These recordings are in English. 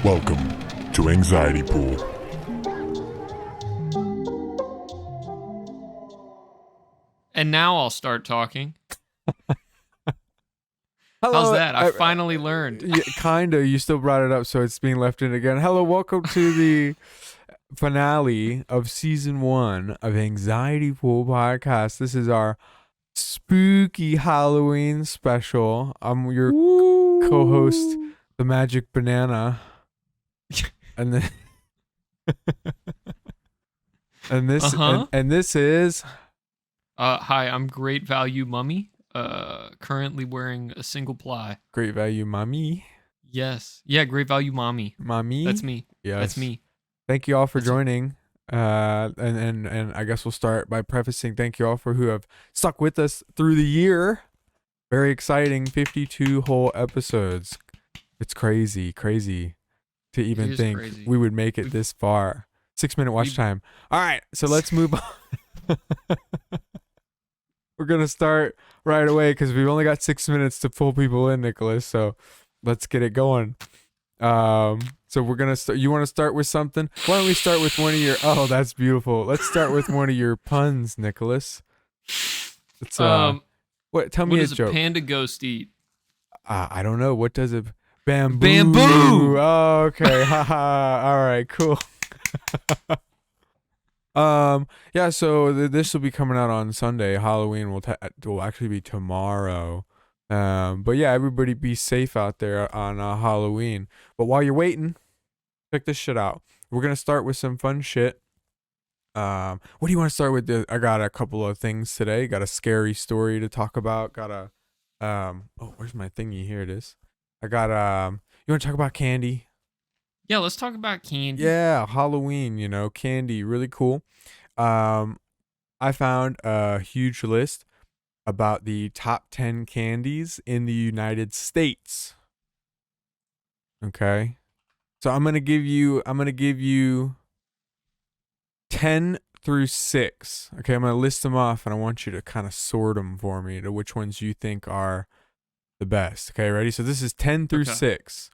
Welcome to Anxiety Pool. And now I'll start talking. Hello, How's that? I finally learned. Yeah, kinda. You still brought it up, so it's being left in again. Hello, welcome to the finale of season 1 of Anxiety Pool Podcast. This is our spooky Halloween special. I'm your co-host, the Magic Banana, and then and this and this is. Hi, I'm Great Value Mummy. Currently wearing a single ply. Great Value Mommy. Yes. Yeah, Great Value Mommy. Mommy. That's me. Yes. That's me. Thank you all for joining. And I guess we'll start by prefacing thank you all for who have stuck with us through the year. Very exciting 52 whole episodes. It's crazy to even think we would make it this far. 6-minute watch time. All right, so let's move on. We're going to start right away because we've only got 6 minutes to pull people in, Nicholas. So let's get it going. So we're going to start. You want to start with something? Why don't we start with one of your, oh, that's beautiful. Let's start with one of your puns, Nicholas. It's, tell me what a joke. What does a panda ghost eat? I don't know. What does a bamboo? Bamboo! Oh, okay. Haha. All right, cool. Yeah, so this will be coming out on Sunday. Halloween will actually be tomorrow. But yeah, everybody be safe out there on Halloween. But while you're waiting, check this shit out. We're gonna start with some fun shit. What do you want to start with? I got a couple of things today. Got a scary story to talk about. Got a oh, where's my thingy? Here it is. I got you want to talk about candy? Yeah, let's talk about candy. Yeah, Halloween, candy, really cool. I found a huge list about the top 10 candies in the United States. Okay. So I'm going to give you 10 through 6. Okay, I'm going to list them off and I want you to kind of sort them for me to which ones you think are the best. Okay, ready? So this is 10 through 6.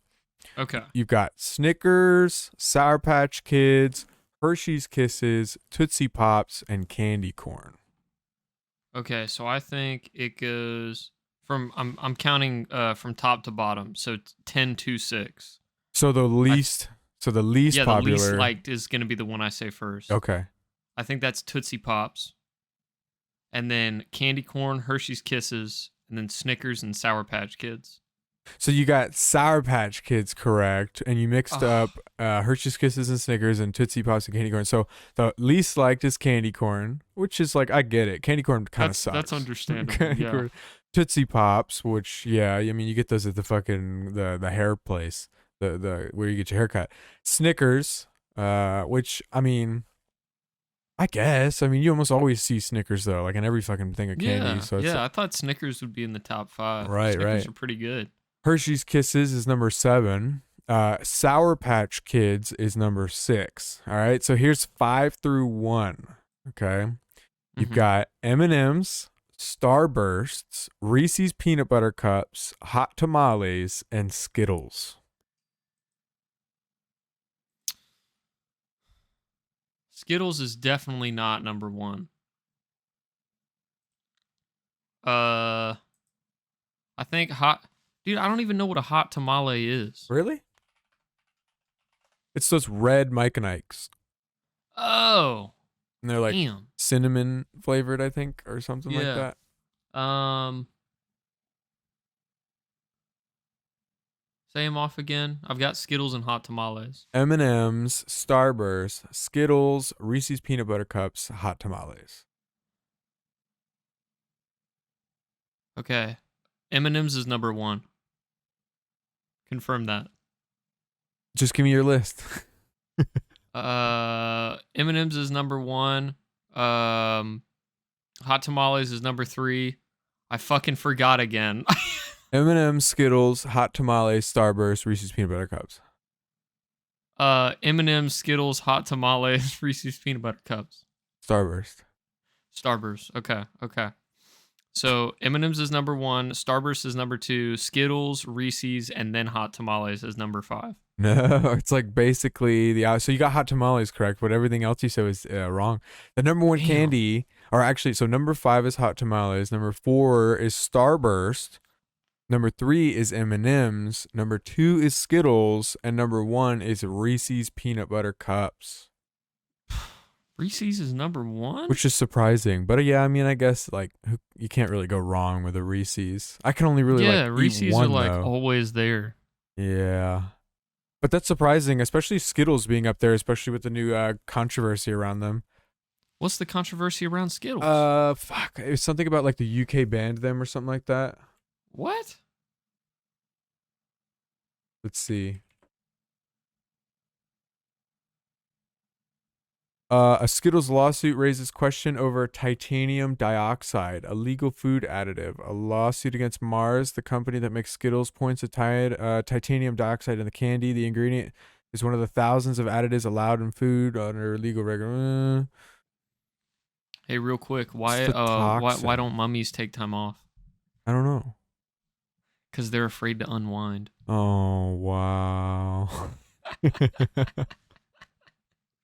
Okay. You've got Snickers, Sour Patch Kids, Hershey's Kisses, Tootsie Pops, and candy corn. Okay, so I think it goes from I'm counting from top to bottom, so 10 to 6. So the least popular. popular. The least liked is going to be the one I say first. Okay. I think that's Tootsie Pops. And then candy corn, Hershey's Kisses, and then Snickers and Sour Patch Kids. So you got Sour Patch Kids correct, and you mixed up Hershey's Kisses and Snickers and Tootsie Pops and candy corn. So the least liked is candy corn, which is like, I get it. Candy corn kind of sucks. That's understandable. Yeah. Tootsie Pops, which, yeah, I mean, you get those at the fucking the hair place, the where you get your hair cut. Snickers, which, I mean, I guess. I mean, you almost always see Snickers though, like in every fucking thing of candy. Yeah, So it's, I thought Snickers would be in the top 5. Right, Snickers are pretty good. Hershey's Kisses is number 7. Sour Patch Kids is number 6. All right, so here's 5 through 1. Okay, you've got M&M's, Starbursts, Reese's Peanut Butter Cups, Hot Tamales, and Skittles. Skittles is definitely not number 1. I think Dude, I don't even know what a hot tamale is. Really? It's those red Mike and Ike's. Oh. And they're like cinnamon flavored, I think, or something like that. Say them off again. I've got Skittles and hot tamales. M&M's, Starburst, Skittles, Reese's Peanut Butter Cups, Hot Tamales. Okay. M&M's is number 1. Confirm that. Just give me your list. M&M's is number 1. Hot Tamales is number 3. I fucking forgot again. M&M's, Skittles, Hot Tamales, Starburst, Reese's Peanut Butter Cups. M&M's, Skittles, Hot Tamales, Reese's Peanut Butter Cups. Starburst. Okay. So M&M's is number 1, Starburst is number 2, Skittles, Reese's, and then Hot Tamales is number 5. No, it's like basically so you got hot tamales correct, but everything else you said was wrong. The number one Damn. candy, or actually, so number 5 is hot tamales. Number 4 is Starburst. Number 3 is M&M's. Number 2 is Skittles, and number 1 is Reese's peanut butter cups. Reese's is number 1? Which is surprising, but yeah, I mean, I guess like you can't really go wrong with a Reese's. I can only really like Reese's eat one, are like though. always there. Yeah, but that's surprising, especially Skittles being up there, especially with the new controversy around them. What's the controversy around Skittles? Fuck, it was something about like the UK banned them or something like that. What? Let's see. A Skittles lawsuit raises question over titanium dioxide, a legal food additive. A lawsuit against Mars, the company that makes Skittles, points to titanium dioxide in the candy. The ingredient is one of the thousands of additives allowed in food under legal regulation. Hey, real quick, why don't mummies take time off? I don't know. Because they're afraid to unwind. Oh, wow.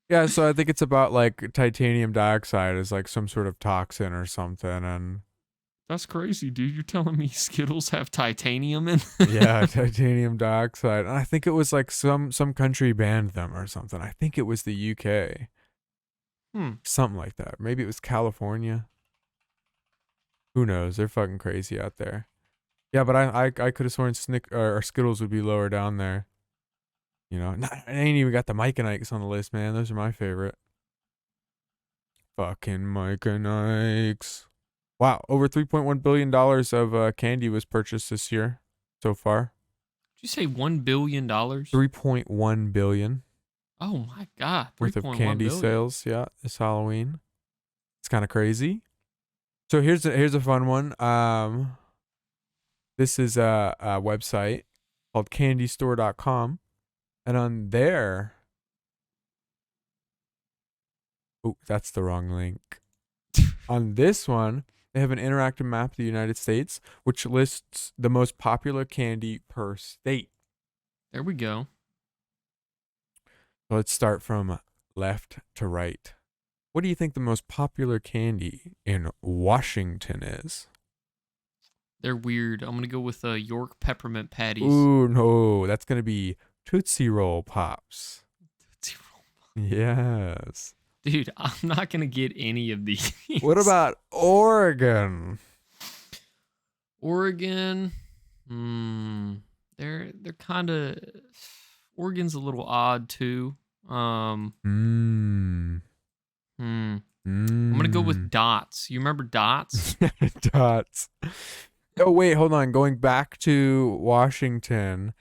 Yeah, so I think it's about like titanium dioxide is like some sort of toxin or something, and That's crazy, dude. You're telling me Skittles have titanium in? yeah, titanium dioxide. And I think it was like some country banned them or something. I think it was the UK. Something like that. Maybe it was California. Who knows? They're fucking crazy out there. Yeah, but I could have sworn or Skittles would be lower down there. You know, I ain't even got the Mike and Ikes on the list, man. Those are my favorite. Fucking Mike and Ikes. Wow, over $3.1 billion of candy was purchased this year so far. Did you say $1 billion? $3.1 billion. Oh my God. Worth of candy billion. sales, yeah, this Halloween. It's kind of crazy. So here's a fun one. This is a website called candystore.com. And on there, oh, that's the wrong link. On this one, they have an interactive map of the United States, which lists the most popular candy per state. There we go. So let's start from left to right. What do you think the most popular candy in Washington is? They're weird. I'm going to go with York peppermint patties. Ooh, no, that's going to be Tootsie Roll Pops. Tootsie Roll. Yes. Dude, I'm not going to get any of these. What about Oregon? Oregon? They're kind of... Oregon's a little odd, too. I'm going to go with Dots. You remember Dots? Dots. Oh, wait, hold on. Going back to Washington,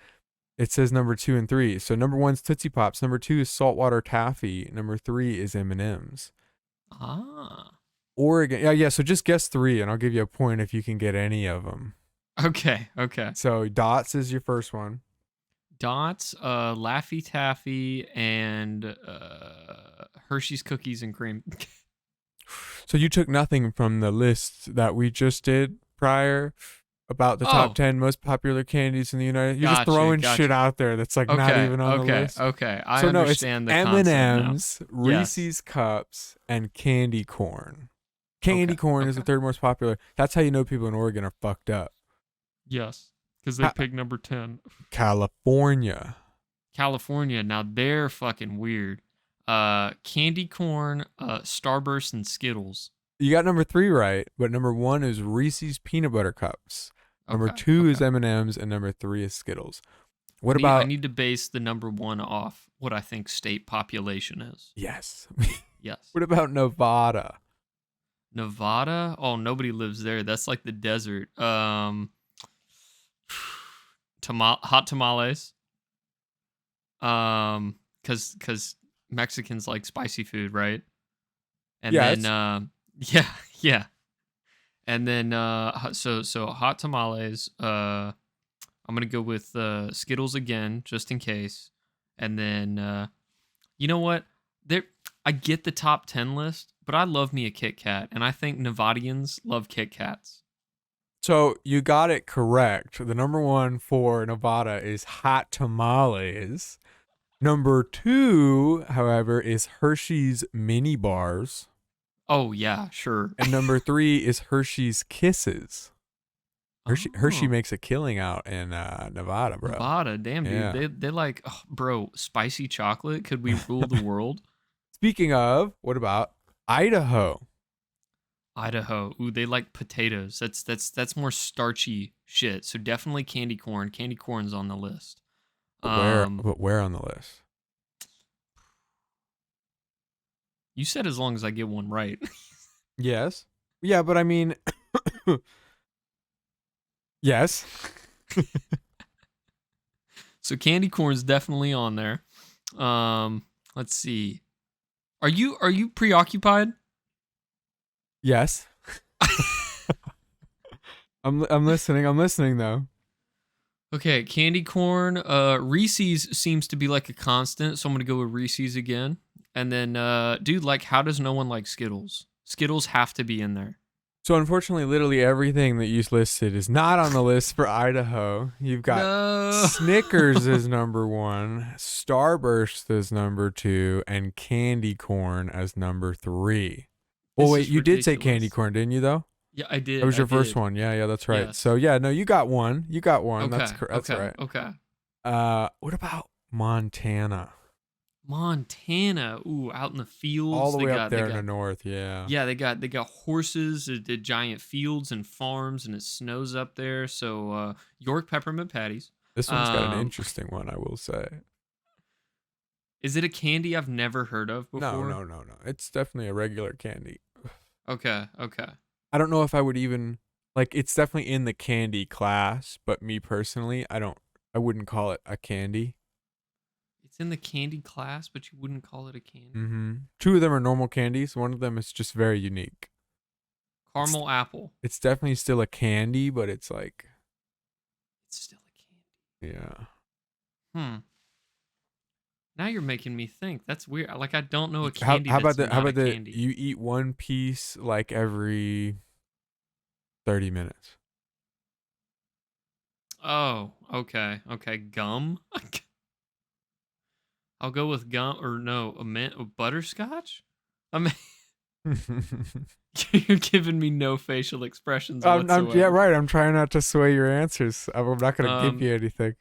it says number 2 and 3. So number 1's Tootsie Pops. Number 2 is Saltwater Taffy. Number 3 is M&M's. Ah. Oregon. Yeah. So just guess 3, and I'll give you a point if you can get any of them. Okay. So Dots is your first one. Dots, Laffy Taffy, and Hershey's Cookies and Cream. So you took nothing from the list that we just did prior about the top 10 most popular candies in the United States. You're just throwing shit out there that's like not even on the list. Okay, I understand the concept M&M's, now. Reese's Cups, and candy corn. Candy corn is the third most popular. That's how you know people in Oregon are fucked up. Yes, because they picked number 10. California. Now they're fucking weird. Candy corn, Starburst, and Skittles. You got number 3 right, but number 1 is Reese's Peanut Butter Cups. Number 2 is M&M's, and number 3 is Skittles. I need to base the number 1 off what I think state population is. Yes. Yes. What about Nevada? Nevada? Oh, nobody lives there. That's like the desert. Hot tamales. Because Mexicans like spicy food, right? And then yeah. And then so hot tamales. I'm gonna go with Skittles again, just in case. And then you know what? I get the top 10 list, but I love me a Kit Kat, and I think Nevadians love Kit Kats. So you got it correct. The number one for Nevada is hot tamales. Number two, however, is Hershey's mini bars. Oh yeah, sure. And number three is Hershey's Kisses. Hershey Oh, makes a killing out in Nevada, bro. Nevada, damn Yeah. dude, they like, oh, bro, spicy chocolate. Could we rule the world? Speaking of, what about Idaho? Idaho, ooh, they like potatoes. That's more starchy shit. So definitely candy corn. Candy corn's on the list. But where on the list? You said as long as I get one right. Yes. Yeah, but I mean, yes. So candy corn's definitely on there. Let's see. Are you preoccupied? Yes. I'm listening. I'm listening though. Okay, candy corn. Reese's seems to be like a constant, so I'm gonna go with Reese's again. And then, dude, like, how does no one like Skittles? Skittles have to be in there. So unfortunately, literally everything that you listed is not on the list for Idaho. You've got No. Snickers is number one, Starburst is number two, and candy corn as number three. Well, This wait, is you did say candy ridiculous. corn, didn't you? Though Yeah, I did. that was I your first did. one. Yeah, that's right. Yes. So yeah, no, you got one. You got one. Okay. That's okay. right. Okay. What about Montana? Montana. Ooh, out in the fields. All the they way got, up there they in got, the north. Yeah. Yeah, they got horses, the giant fields and farms, and it snows up there. So York peppermint patties. This one's got an Um, interesting one, I will say. Is it a candy I've never heard of before? No. It's definitely a regular candy. Okay. Okay. I don't know if I would even like. It's definitely in the candy class, but me personally, I wouldn't call it a candy. It's in the candy class, but you wouldn't call it a candy. Mm-hmm. Two of them are normal candies. One of them is just very unique. Caramel apple. It's definitely still a candy, but it's like, It's still a candy. yeah. Now you're making me think. That's weird. Like, I don't know a How candy that's how not about a the candy. you eat one piece like every 30 minutes? Oh, okay. Okay, gum? I'll go with gum, or no, butterscotch? I mean, you're giving me no facial expressions whatsoever. Yeah, right. I'm trying not to sway your answers. I'm not gonna give Um, you anything.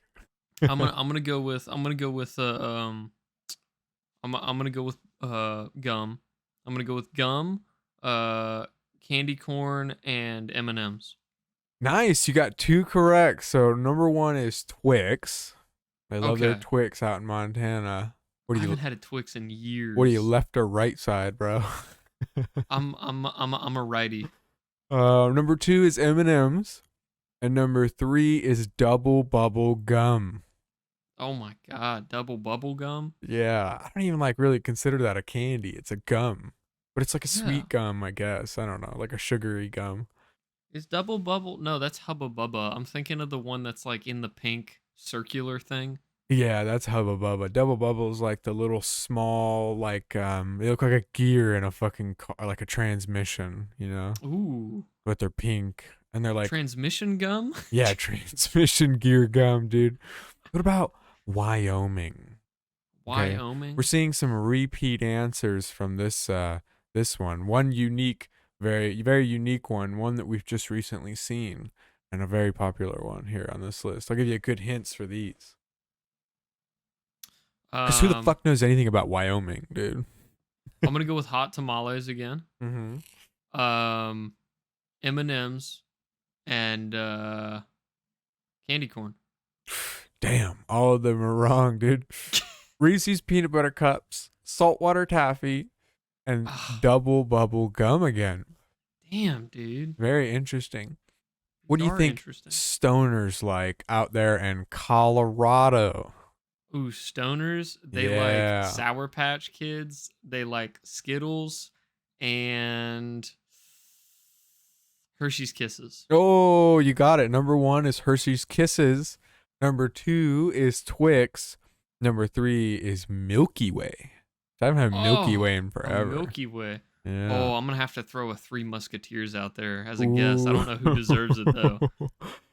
I'm gonna go with I'm gonna go with gum. I'm gonna go with gum, candy corn, and M&Ms. Nice. You got two correct. So number one is Twix. I love their Okay. Twix out in Montana. What I are you? haven't had a Twix in years. What are you, left or right side, bro? I'm a righty. Number two is M&Ms, and number three is Double Bubble Gum. Oh my god, double bubble gum? Yeah, I don't even like really consider that a candy. It's a gum, but it's like a Yeah. sweet gum, I guess. I don't know, like a sugary gum. Is double bubble? No, that's Hubba Bubba. I'm thinking of the one that's like in the pink circular thing. Yeah, that's Hubba Bubba. Double Bubble is like the little small, like they look like a gear in a fucking car, like a transmission, you know, Ooh, but they're pink and they're like, transmission gum? yeah, transmission gear gum, dude. What about Wyoming? Okay. Wyoming? We're seeing some repeat answers from this one. One unique, very very unique one that we've just recently seen, and a very popular one here on this list. I'll give you good hints for these. Because who the fuck knows anything about Wyoming, dude? I'm gonna go with hot tamales again. Mm-hmm. M&Ms and candy corn. Damn, all of them are wrong, dude. Reese's peanut butter cups, saltwater taffy, and double bubble gum again. Damn, dude. Very interesting. What do you Are think interesting. stoners like out there in Colorado? Ooh, stoners. They Yeah. like Sour Patch Kids. They like Skittles and Hershey's Kisses. Oh, you got it. Number one is Hershey's Kisses. Number two is Twix. Number three is Milky Way. I haven't had Milky Way in forever. Milky Way. Yeah. Oh, I'm gonna have to throw a Three Musketeers out there as a guess. I don't know who deserves it though.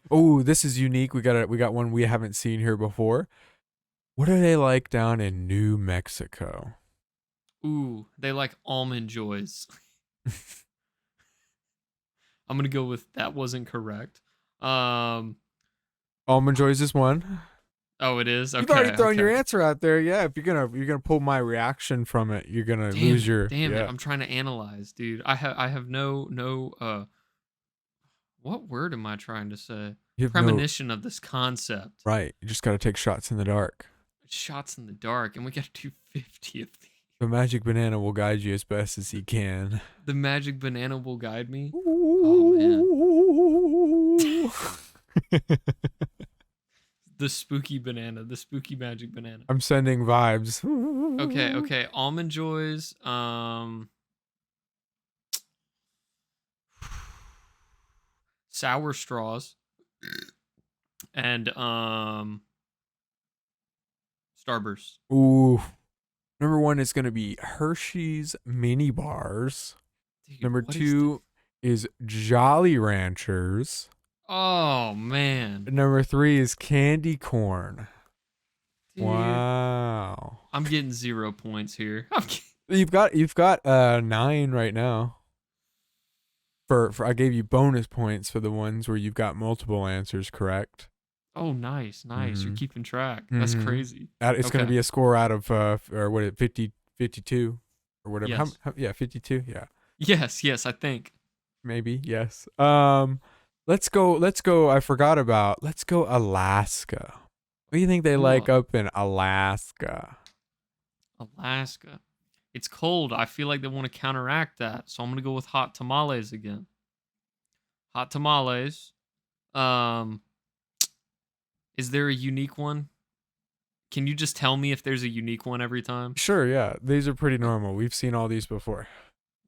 Oh, this is unique. We got one we haven't seen here before. What are they like down in New Mexico? Ooh, they like almond joys. I'm gonna go with that wasn't correct. Almond Joys is one. Oh, it is. Okay, You've already thrown your okay. answer out there. Yeah, if you're gonna pull my reaction from it, you're gonna lose your. Damn yeah. it! I'm trying to analyze, dude. I have no. What word am I trying to say? You have Premonition of this concept. Right. You just gotta take shots in the dark. Shots in the dark, and we got to do 50 of these. The magic banana will guide you as best as he can. The magic banana will guide me. Oh man. The spooky banana, the spooky magic banana. I'm sending vibes. Okay. Almond Joys. Sour straws. And Starburst. Ooh. Number 1 is gonna be Hershey's mini bars. Dude, Number 2 is Jolly Ranchers. Oh man. Number 3 is candy corn. Dude, Wow. I'm getting 0 points here. You've got 9 right now. For I gave you bonus points for the ones where you've got multiple answers correct. Oh, nice. Mhm. You're keeping track. That's Mhm. crazy. It's going to Okay. be a score out of or what is it, 50, 52 or whatever. Yes. Yeah, 52. Yeah, Yes, I think. maybe. Yes. Let's go. Let's go Alaska. What do you think they like Cool. up in Alaska? Alaska. It's cold. I feel like they want to counteract that. So I'm going to go with hot tamales again. Hot tamales. Is there a unique one? Can you just tell me if there's a unique one every time? Sure, yeah. These are pretty normal. We've seen all these before.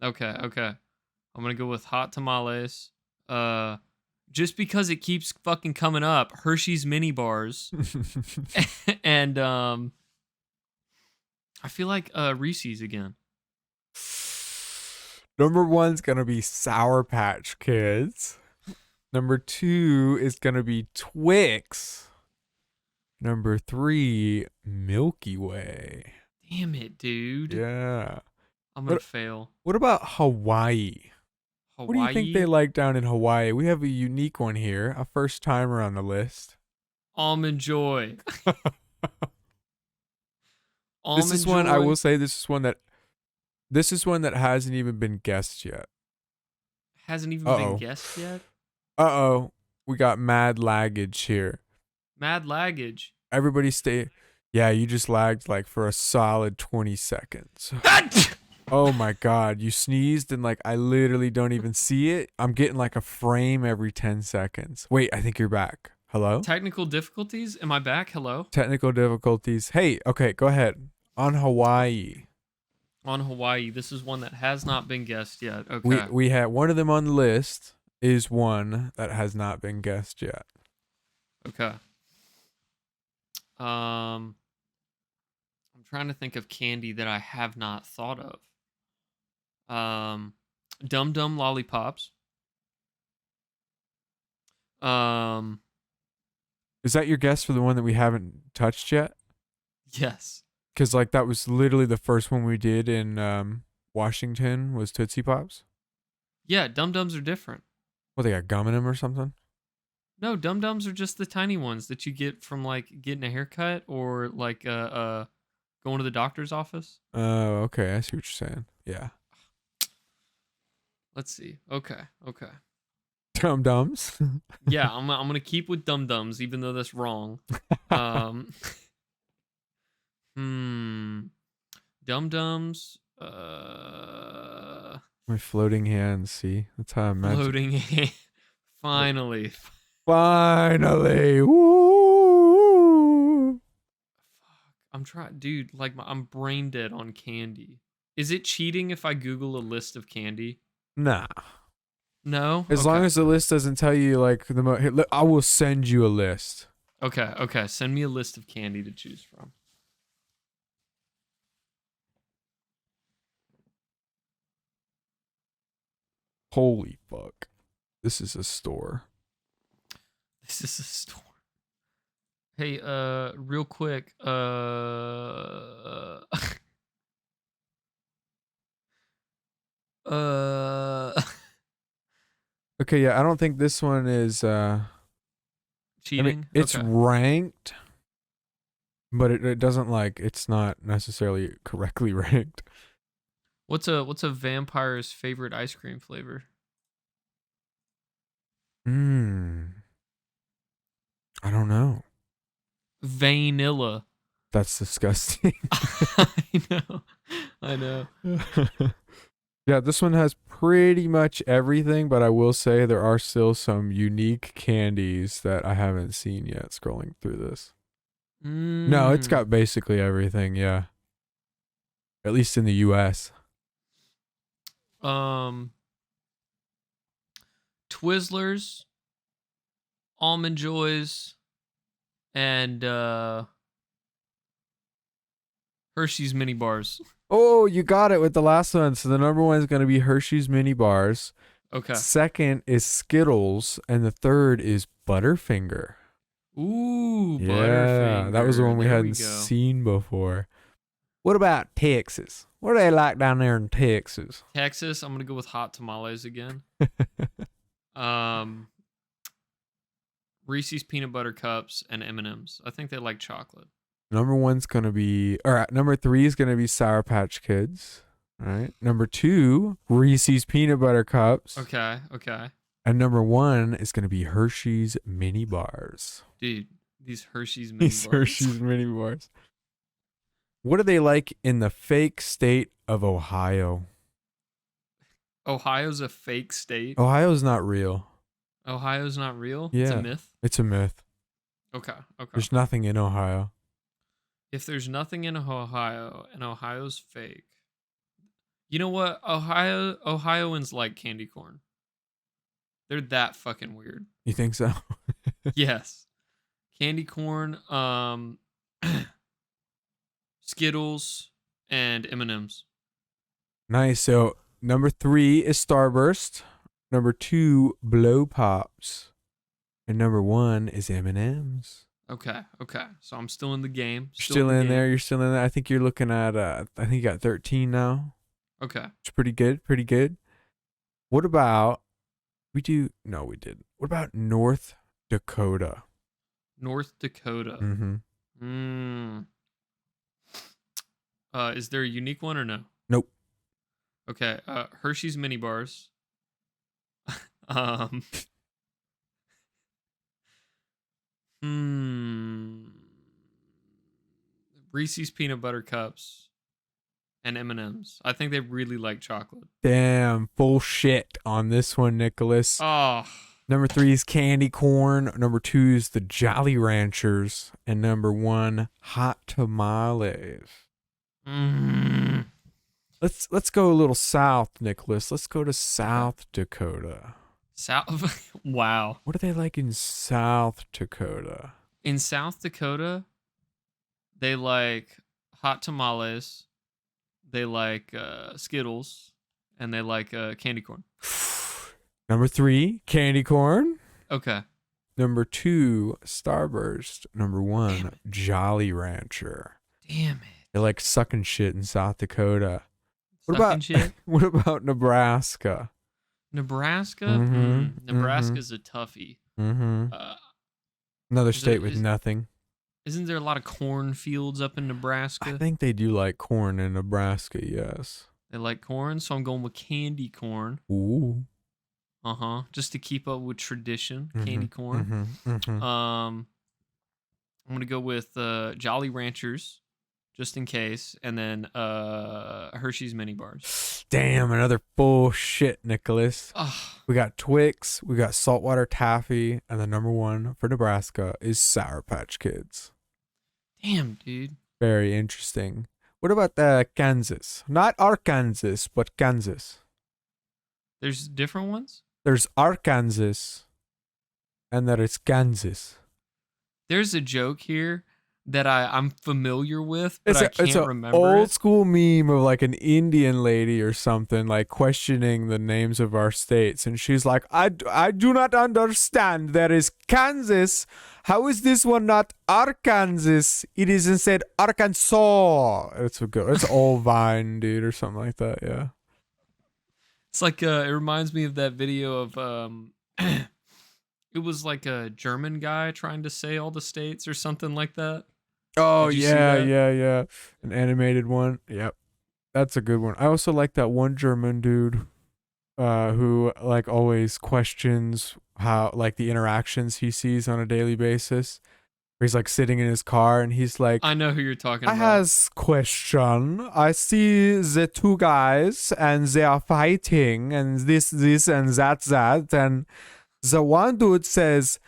Okay. I'm going to go with hot tamales. Just because it keeps fucking coming up, Hershey's mini bars. And I feel like Reese's again. Number 1's gonna be Sour Patch Kids. Number 2 is gonna be Twix. Number 3, Milky Way. Damn it, dude. Yeah. I'm gonna fail. What about Hawaii? Hawaii. What do you think they like down in Hawaii? We have a unique one here, a first timer on the list. Almond Joy. This is one I will say. This is one that hasn't even been guessed yet. Hasn't even been guessed yet. We got mad laggage here. Mad laggage. Everybody stay. Yeah, you just lagged like for a solid 20 seconds. Oh my god, you sneezed and like I literally don't even see it. I'm getting like a frame every 10 seconds. Wait, I think you're back. Hello? Technical difficulties? Am I back? Hello? Technical difficulties. Hey, okay, go ahead. On Hawaii. On Hawaii, this is one that has not been guessed yet. Okay. We had one of them on the list is one that has not been guessed yet. Okay. I'm trying to think of candy that I have not thought of. Dum Dum lollipops. Is that your guess for the one that we haven't touched yet? Yes. Because like that was literally the first one we did in Washington was Tootsie Pops. Yeah, Dum Dums are different. What, they got gum in them or something? No, Dum Dums are just the tiny ones that you get from like getting a haircut or like going to the doctor's office. Oh, okay. I see what you're saying. Yeah. Let's see. Okay. Dum Dums. Yeah, I'm gonna keep with Dum Dums, even though that's wrong. Dum Dums. My floating hands. See, that's how I'm Floating. Finally. Finally. Woo! I'm trying, dude. Like I'm brain dead on candy. Is it cheating if I Google a list of candy? Nah. No. As long as the list doesn't tell you like I will send you a list. Okay. Send me a list of candy to choose from. Holy fuck. This is a store. This is a store. Hey, real quick, Okay, yeah, I don't think this one is cheating. I mean, it's okay. ranked, but it doesn't like it's not necessarily correctly ranked. What's a vampire's favorite ice cream flavor? I don't know. Vanilla. That's disgusting. I know. Yeah, this one has pretty much everything, but I will say there are still some unique candies that I haven't seen yet scrolling through this. No, it's got basically everything, yeah. At least in the US. Twizzlers, Almond Joys, and Hershey's mini bars. Oh, you got it with the last one. So the number one is going to be Hershey's mini bars. Okay. Second is Skittles, and the third is Butterfinger. Ooh, yeah, Butterfinger. That was the one we There hadn't go. seen before. What about Texas? What do they like down there in Texas? Texas, I'm gonna go with hot tamales again. Reese's peanut butter cups and M&Ms. I think they like chocolate. Number 3 is gonna be Sour Patch Kids. All right. Number 2, Reese's peanut butter cups. Okay. And number 1 is gonna be Hershey's mini bars. Dude, these Hershey's mini bars. Hershey's mini bars. What are they like in the fake state of Ohio? Ohio's a fake state. Ohio's not real. Ohio's not real? Yeah. It's a myth? It's a myth. Okay. There's nothing in Ohio. If there's nothing in Ohio and Ohio's fake, you know what? Ohioans like candy corn. They're that fucking weird. You think so? Yes. Candy corn, Skittles, and M&Ms. Nice. So number 3 is Starburst. Number 2, Blow Pops. And number 1 is M&Ms. Okay. So I'm still in the game. Still in there. You're still in there. I think you're looking at, I think you got 13 now. Okay. It's pretty good. What about, we didn't. What about North Dakota? North Dakota. Mm-hmm. Is there a unique one or no? Nope. Okay. Hershey's mini bars. Reese's peanut butter cups and M&Ms. I think they really like chocolate. Damn, full shit on this one, Nicholas. Oh. Number 3 is candy corn. Number 2 is the Jolly Ranchers. And number 1, hot tamales. Let's go a little south, Nicholas. Let's go to South Dakota. Wow. What are they like in South Dakota? In South Dakota, they like hot tamales, they like Skittles, and they like candy corn. Number 3, candy corn. Okay. Number 2, Starburst. Number 1, Jolly Rancher. Damn it. They like sucking shit in South Dakota. Shit? What about Nebraska? Nebraska? Mm-hmm. Nebraska's a toughie. Mm-hmm. Another state with nothing. Isn't there a lot of cornfields up in Nebraska? I think they do like corn in Nebraska, yes. They like corn, so I'm going with candy corn. Ooh. Just to keep up with tradition, candy corn. I'm gonna go with Jolly Ranchers, just in case, and then Hershey's mini bars. Damn, another bullshit, Nicholas. We got Twix, we got saltwater taffy, and the number 1 for Nebraska is Sour Patch Kids. Damn, dude. Very interesting. What about Kansas? Not Arkansas, but Kansas. There's different ones? There's Arkansas, and there is Kansas. There's a joke here. that I'm familiar with, but It's I can't a remember old it. school meme of like an Indian lady or something like questioning the names of our states, and she's like, I do not understand. There is Kansas. How is this one not Arkansas? It is instead Arkansas. It's a good. It's old Vine, dude, or something like that. Yeah. It's like it reminds me of that video of it was like a German guy trying to say all the states or something like that. Oh Did you see yeah, that? yeah. An animated one. Yep. That's a good one. I also like that one German dude who like always questions how like the interactions he sees on a daily basis. Where he's like sitting in his car and he's like, I know who you're talking I about. has question. I see the two guys and they are fighting and this and that and the one dude says,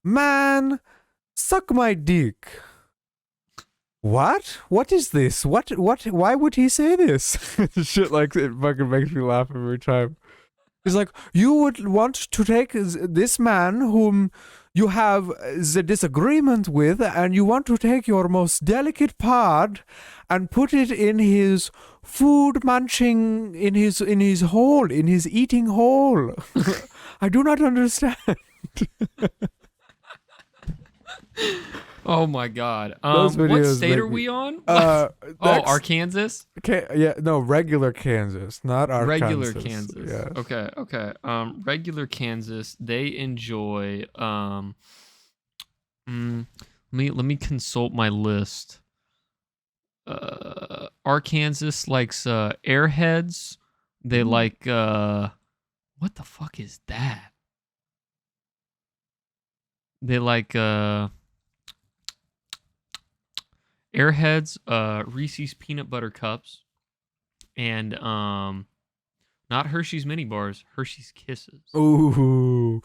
"Man, suck my dick." What? What is this? What? Why would he say this? Shit like it fucking makes me laugh every time. He's like, you would want to take this man whom you have the disagreement with, and you want to take your most delicate part and put it in his food munching, in his hole, in his eating hole. I do not understand. Oh my god. Those What videos state make are me- we on? Next- Arkansas? Yeah, no, regular Kansas, not Arkansas. Regular Kansas. Yeah. Okay. Regular Kansas, they enjoy let me consult my list. Arkansas likes airheads. They like what the fuck is that? They like Airheads, Reese's peanut butter cups, and not Hershey's mini bars, Hershey's Kisses. Ooh.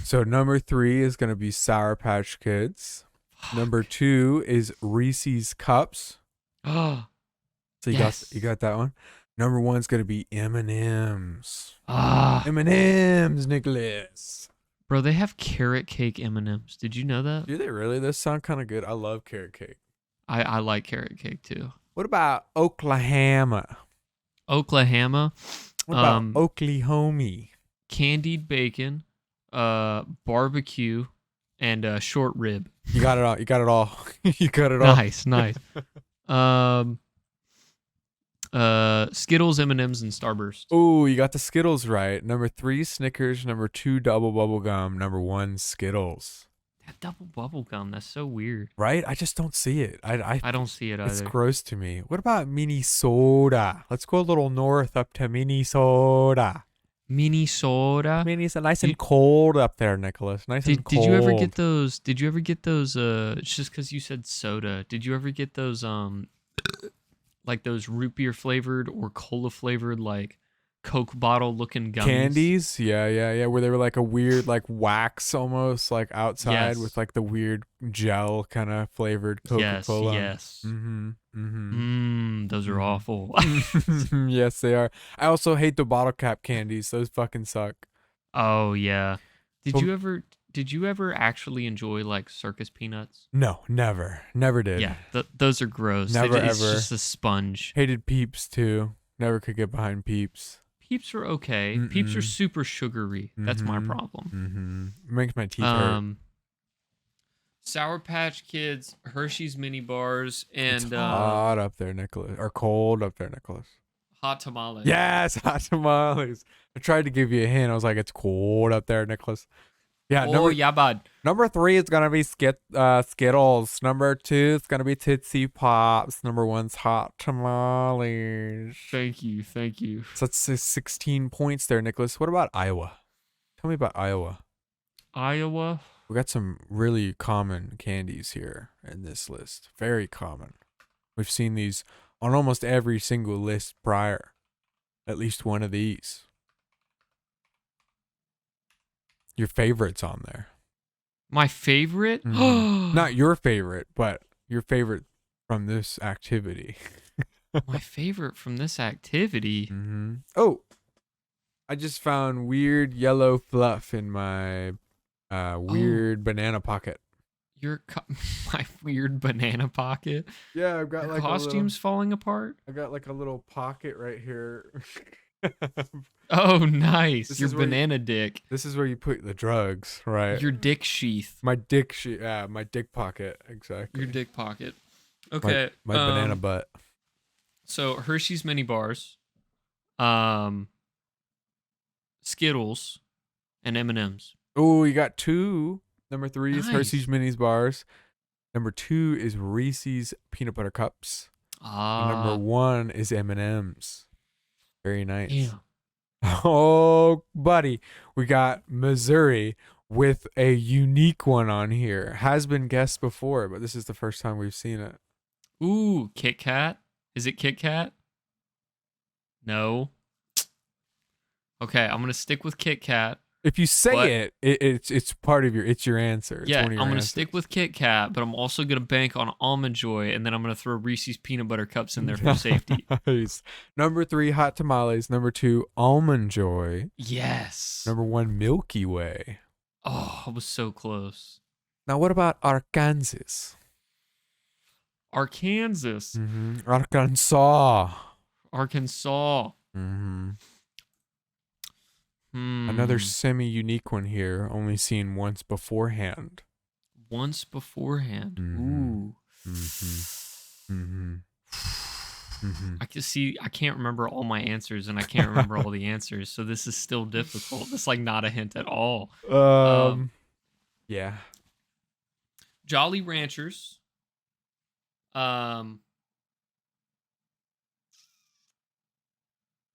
So number 3 is gonna be Sour Patch Kids. Number 2 is Reese's Cups. Oh, So you got that one. Number 1 is gonna be M&M's. M&M's, Nicholas. Bro, they have carrot cake M&M's. Did you know that? Do they really? Those sound kind of good. I love carrot cake. I like carrot cake too. What about Oklahoma? Oklahoma. What about Oklahoma? Candied bacon, barbecue, and short rib. You got it all. You got it all. You got it all. Nice. Skittles, M&M's, and Starburst. Ooh, you got the Skittles right. Number 3, Snickers. Number 2, Double Bubble Gum. Number 1, Skittles. That double bubble gum, that's so weird. Right? I just don't see it. I don't see it either. It's gross to me. What about Minnesota? Let's go a little north up to Minnesota. Minnesota. Nice and cold up there, Nicholas. Nice and cold. Did you ever get those? Did you ever get those? It's just because you said soda. Did you ever get those? Like those root beer flavored or cola flavored, like Coke bottle looking gummies? Candies? Yeah. Where they were like a weird, like wax almost, like outside Yes. with like the weird gel kind of flavored Coca-Cola. Yes. Those are Mhm. awful. Yes, they are. I also hate the bottle cap candies. Those fucking suck. Oh yeah. Did Well- you ever actually enjoy like circus peanuts? No, never did. Yeah, those are gross. Never, It's ever. just a sponge. Hated Peeps too. Never could get behind Peeps. Peeps are okay. Peeps are Mm-mm. super sugary. That's my Mhm. problem. Makes my teeth hurt. Sour Patch Kids, Hershey's mini bars, It's and hot up there, Nicholas. Or cold up there, Nicholas. hot tamales. Yes, hot tamales. I tried to give you a hint. I was like, it's cold up there, Nicholas. Yeah, Oh yeah, bud. number 3 is gonna be Skittles. Number 2 is gonna be Tootsie Pops. Number 1's hot tamales. Thank you. So that's 16 points there, Nicholas. What about Iowa? Tell me about Iowa. Iowa. We got some really common candies here in this list. Very common. We've seen these on almost every single list prior. At least one of these. Your favorite's on there. My favorite? Not your favorite, but your favorite from this activity. My favorite from this activity. Oh, I just found weird yellow fluff in my weird banana pocket. my weird banana pocket. Yeah, I've got Your like costume's falling apart. I got like a little pocket right here. Oh, nice. This Your is where banana dick. This is where you put the drugs, right? Your dick sheath. My dick yeah, my dick pocket, exactly. Your dick pocket. Okay. My banana butt. So Hershey's mini bars, Skittles, and M&Ms. Oh, you got 2. Number 3 is Nice. Hershey's Minis bars. Number 2 is Reese's peanut butter cups. And number 1 is M&Ms. Very nice. Damn. Oh, buddy, we got Missouri with a unique one on here. Has been guessed before, but this is the first time we've seen it. Ooh, Kit Kat. Is it Kit Kat? No. Okay, I'm gonna stick with Kit Kat. If you say it's part of your answer. It's Yeah, one of your I'm gonna answers. stick with Kit Kat, but I'm also gonna bank on Almond Joy, and then I'm gonna throw Reese's peanut butter cups in there for safety. Nice. Number 3, hot tamales. Number 2, almond joy. Yes. Number 1, Milky Way. Oh, I was so close. Now, what about Arkansas? Arkansas. Arkansas. Arkansas. Another semi-unique one here, only seen once beforehand. Once beforehand. Ooh. I can see. I can't remember all my answers, and I can't remember all the answers. So this is still difficult. It's like not a hint at all. Yeah. Jolly Ranchers.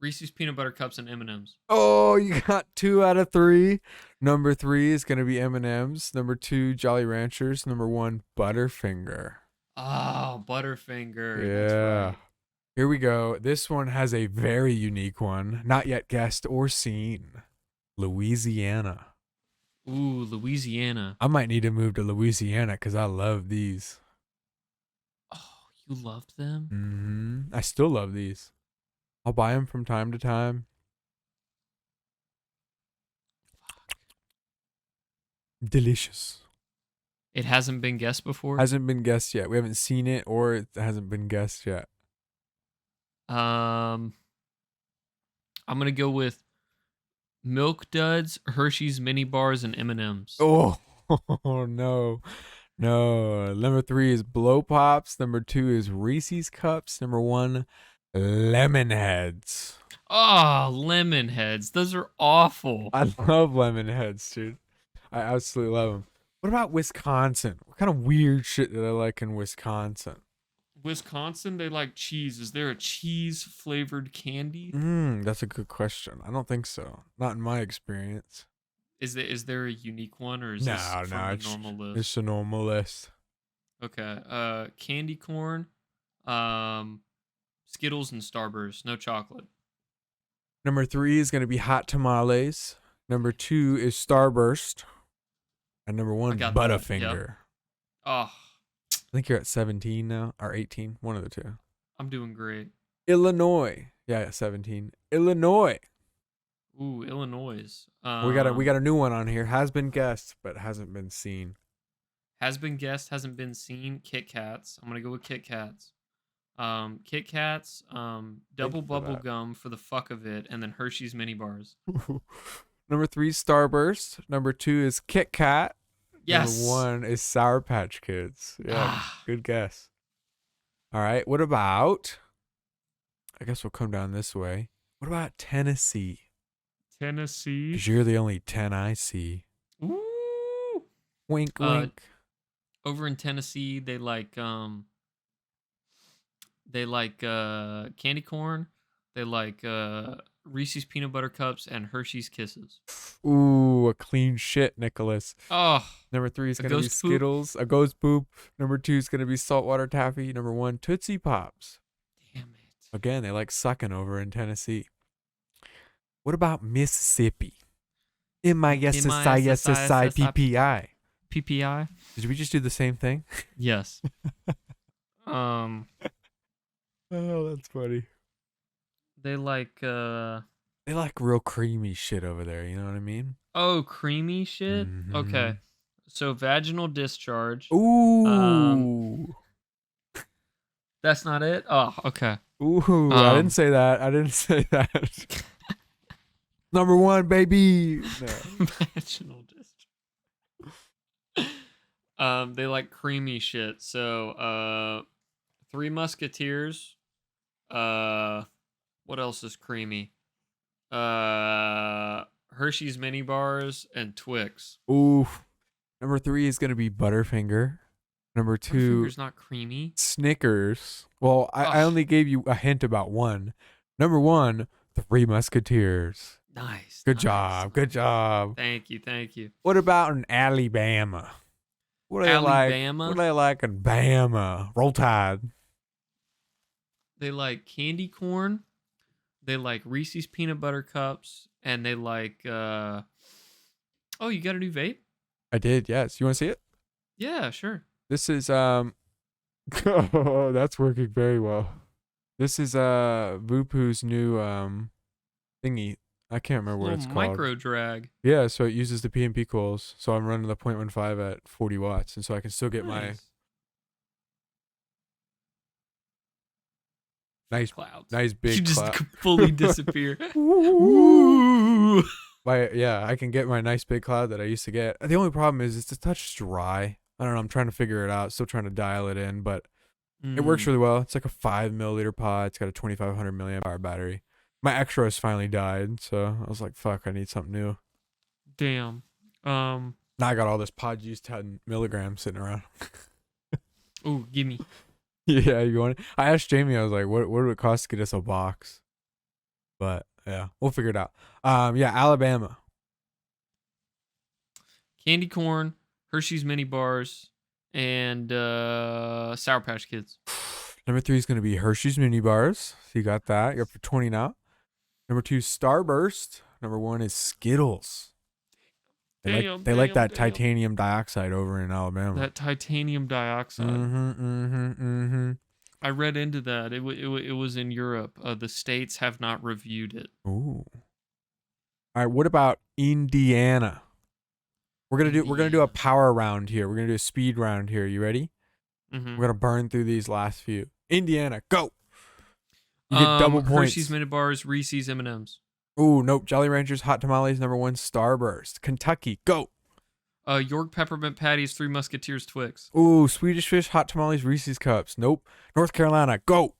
Reese's peanut butter cups and M&Ms. Oh, you got 2 out of 3. Number 3 is gonna be M&Ms. Number 2, Jolly Ranchers. Number 1, Butterfinger. Oh, Butterfinger. Yeah. That's right. Here we go. This one has a very unique one, not yet guessed or seen. Louisiana. Ooh, Louisiana. I might need to move to Louisiana because I love these. Oh, you loved them? I still love these. I'll buy them from time to time. Delicious. It hasn't been guessed before? Hasn't been guessed yet. We haven't seen it, or it hasn't been guessed yet. I'm gonna go with Milk Duds, Hershey's mini bars, and M&Ms. Oh, no. Number 3 is Blow Pops. Number 2 is Reese's Cups. Number 1, Lemon Heads. Oh, lemon heads. Those are awful. I love lemon heads, dude. I absolutely love them. What about Wisconsin? What kind of weird shit did I like in Wisconsin? Wisconsin, they like cheese. Is there a cheese flavored candy? That's a good question. I don't think so. Not in my experience. Is there a unique one, or is this from the normal list? It's a normal list. Okay. Candy corn, Skittles, and Starburst. No chocolate. Number 3 is going to be Hot Tamales. Number 2 is Starburst. And number 1, Butterfinger. Yep. Oh, I think you're at 17 now, or 18. One of the two. I'm doing great. Illinois. Yeah, 17. Illinois. Ooh, Illinois. We got a new one on here. Has been guessed, but hasn't been seen. Has been guessed, hasn't been seen. Kit Kats. I'm gonna go with Kit Kats. Kit Kats, double bubble gum for the fuck of it, and then Hershey's mini bars. Number 3, Starburst. Number 2 is Kit Kat. Yes. Number 1 is Sour Patch Kids. Yeah, good guess. All right, what about, I guess we'll come down this way. What about Tennessee? Tennessee. Because you're the only 10 I see. Ooh. Wink, wink. Over in Tennessee, they like candy corn. They like Reese's peanut butter cups and Hershey's Kisses. Ooh, a clean shit, Nicholas. Oh. Number 3 is going to be Skittles. A ghost poop. Number 2 is going to be saltwater taffy. Number 1, Tootsie Pops. Damn it. Again, they like sucking over in Tennessee. What about Mississippi? MISSISSIPPI. PPI? Did we just do the same thing? Yes. Oh, that's funny. They like real creamy shit over there, you know what I mean? Oh, creamy shit? Mm-hmm. Okay. So vaginal discharge. Ooh. That's not it. Oh, okay. Ooh, I didn't say that. I didn't say that. Number one, baby. No. Vaginal discharge. They like creamy shit. So, Three Musketeers. What else is creamy? Hershey's mini bars and Twix. Ooh. Number 3 is gonna be Butterfinger. Number 2, Butterfinger's not creamy. Snickers. Well, I only gave you a hint about one. Number 1, Three Musketeers. Nice. Good job. Good job. Thank you. What about an Alabama? What do they like? Alabama? What do they like in Bama? Roll Tide. They like candy corn. They like Reese's peanut butter cups, and they like. Oh, you got a new vape? I did. Yes. You want to see it? Yeah, sure. This is oh, that's working very well. This is Vupu's new thingy. I can't remember what it's called. Micro drag. Yeah, so it uses the PMP coils. So I'm running the 0.15 at 40 watts, and so I can still get my nice clouds. Nice big You just cloud. fully disappear. Ooh. I can get my nice big cloud that I used to get. The only problem is it's a touch dry. I don't know. I'm trying to figure it out. Still trying to dial it in, but it works really well. It's like a 5 milliliter pod. It's got a 2500 milliamp hour battery. My Extras finally died, so I was like, "Fuck, I need something new." Damn. Now I got all this pod juice 10 milligrams sitting around. Oh, gimme. Yeah, you want it? I asked Jamie. I was like, "What would it cost to get us a box?" But yeah, we'll figure it out. Yeah, Alabama. Candy corn, Hershey's mini bars, and Sour Patch Kids. Number 3 is going to be Hershey's mini bars. So you got that. You're up for 20 now. Number 2, Starburst. Number 1 is Skittles. They like that titanium dioxide over in Alabama. That titanium dioxide. I read into that. It was in Europe. The states have not reviewed it. Ooh. All right. What about Indiana? We're gonna do a power round here. We're gonna do a speed round here. You ready? Mm-hmm. We're gonna burn through these last few. Indiana, go. You get double points. Hershey's mini bars, Reese's M&Ms. Ooh, nope. Jolly Ranchers, Hot Tamales, number 1, Starburst. Kentucky, go. York peppermint patties, Three Musketeers, Twix. Ooh, Swedish Fish, Hot Tamales, Reese's Cups. Nope. North Carolina, go.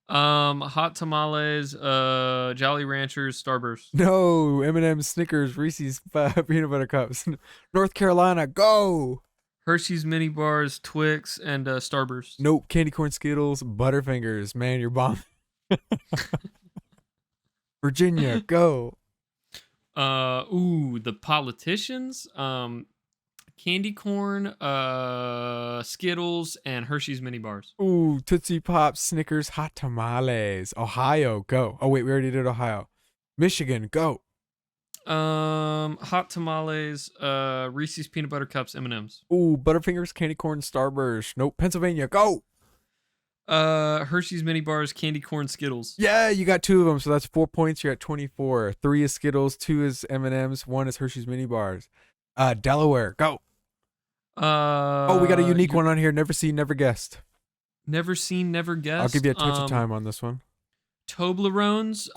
Hot tamales, Jolly Ranchers, Starburst. No, M&M's, Snickers, Reese's peanut butter cups. North Carolina, go. Hershey's mini bars, Twix, and Starburst. Nope. Candy corn, Skittles, Butterfingers. Man, you're bomb. Virginia, go. The politicians. Candy corn, Skittles, and Hershey's mini bars. Ooh, Tootsie Pops, Snickers, Hot Tamales. Ohio, go. Oh wait, we already did Ohio. Michigan, go. Hot tamales, Reese's peanut butter cups, M&Ms. Ooh, Butterfingers, candy corn, Starburst. Nope. Pennsylvania, go. Hershey's mini bars, candy corn, Skittles. Yeah, you got 2 of them, so that's 4 points. You're at 24. 3 is Skittles, 2 is M&Ms, 1 is Hershey's mini bars. Delaware, go. We got a unique one on here. Never seen, never guessed. Never seen, never guessed. I'll give you a touch of time on this one. Toblerones,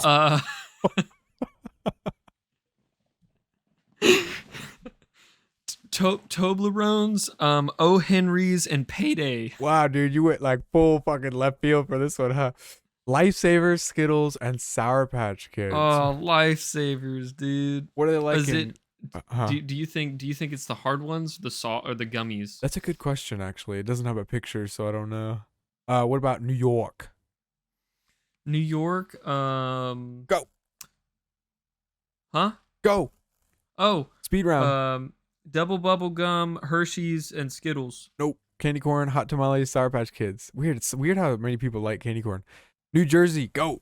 Toblerones, O. Henry's, and Payday. Wow, dude, you went like full fucking left field for this one, huh? Lifesavers, Skittles, and Sour Patch Kids. Oh, Lifesavers, dude. What are they like? Do you think it's the hard ones, the salt, or the gummies? That's a good question, actually. It doesn't have a picture, so I don't know. What about New York? New York, Go. Huh? Go. Oh. Speed round. Double bubble gum, Hershey's, and Skittles. Nope. Candy corn, Hot Tamales, Sour Patch Kids. Weird. It's weird how many people like candy corn. New Jersey, go.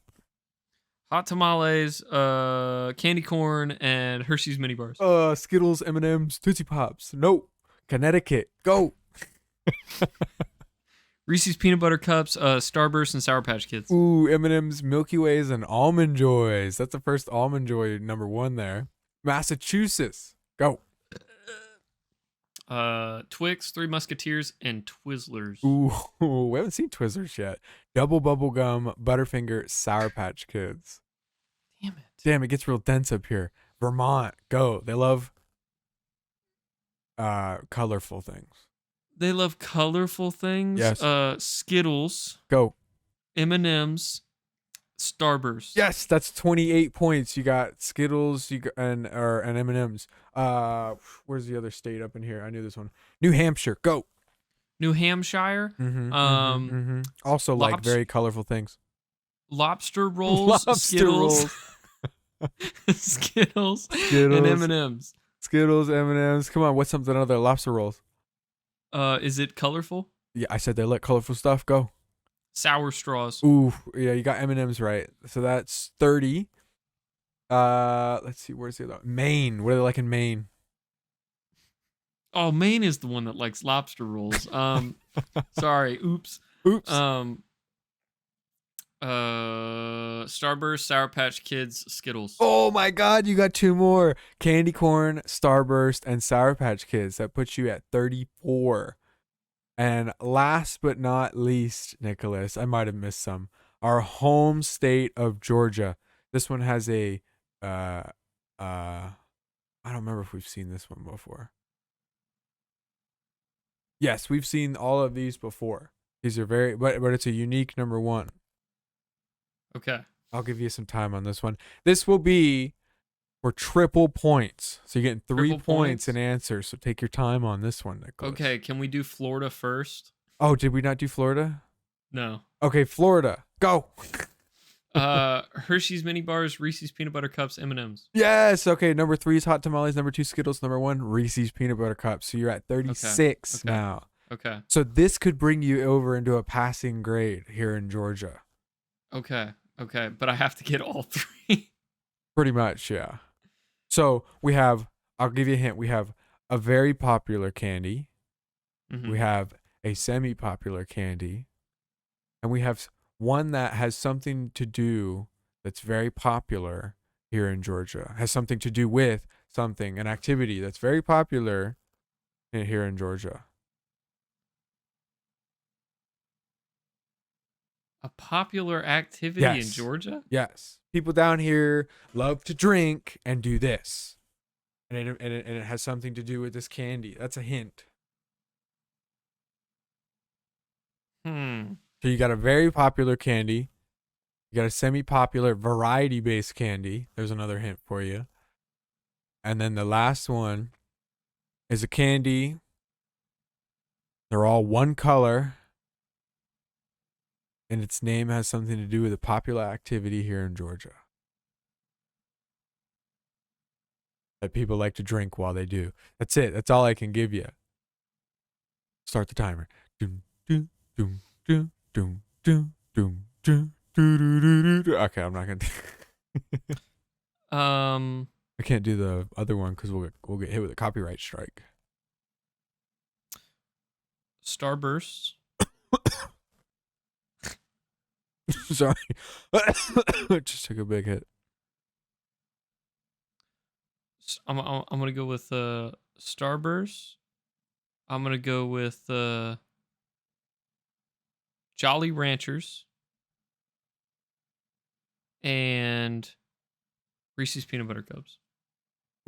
Hot tamales, candy corn, and Hershey's mini bars. Skittles, M&M's, Tootsie Pops. Nope. Connecticut, go. Reese's peanut butter cups, Starburst, and Sour Patch Kids. Ooh, M&M's, Milky Ways, and Almond Joys. That's the first Almond Joy number 1 there. Massachusetts, go. Twix, Three Musketeers, and Twizzlers. Ooh, we haven't seen Twizzlers yet. Double bubble gum, Butterfinger, Sour Patch Kids. Damn it. Damn, it gets real dense up here. Vermont, go. They love colorful things. They love colorful things. Yes. Skittles, Go. M&Ms, Starburst. Yes, that's 28 points. You got Skittles, and M&Ms. Where's the other state up in here? I knew this one. New Hampshire, go. New Hampshire. Also like very colorful things. Lobster rolls, Lobster Skittles, Skittles, and M&Ms. Skittles, M&Ms. Come on, what's something other lobster rolls? Is it colorful? Yeah, I said they like colorful stuff. Go. Sour straws. Ooh, yeah, you got M&Ms right. So that's 30. Let's see, where's the other? Maine. What are they like in Maine? Oh, Maine is the one that likes lobster rolls. Sorry. Oops. Starburst, Sour Patch Kids, Skittles. Oh my God, you got two more. Candy corn, Starburst, and Sour Patch Kids. That puts you at 34. And last but not least, Nicholas, I might have missed some. Our home state of Georgia. This one has a I don't remember if we've seen this one before. Yes, we've seen all of these before. These are but it's a unique number one. Okay. I'll give you some time on this one. This will be for triple points. So you're getting 3 points in answer. So take your time on this one, Nicholas. Okay, can we do Florida first? Oh, did we not do Florida? No. Okay, Florida. Go. Hershey's mini bars, Reese's peanut butter cups, M&Ms. Yes. Okay, number 3 is Hot Tamales. Number 2, Skittles. Number 1, Reese's peanut butter cups. So you're at 36 Okay. now. Okay. So this could bring you over into a passing grade here in Georgia. Okay. But I have to get all 3. Pretty much, yeah. So I'll give you a hint. We have a very popular candy. Mm-hmm. We have a semi-popular candy. And we have one that has something to do that's very popular here in Georgia. Has something to do with something, an activity that's very popular here in Georgia. A popular activity in Georgia? Yes. People down here love to drink and do this. And it has something to do with this candy. That's a hint. So you got a very popular candy. You got a semi-popular variety-based candy. There's another hint for you. And then the last one is a candy. They're all one color. And its name has something to do with a popular activity here in Georgia that people like to drink while they do. That's it. That's all I can give you. Start the timer. Doom, doom, doom, doom, doom, doom, doom, doom, doom, doom. Okay, I'm not gonna. I can't do the other one because we'll get hit with a copyright strike. Starburst. Sorry. Just took a big hit. I'm gonna go with Starburst. I'm gonna go with Jolly Ranchers and Reese's peanut butter cups.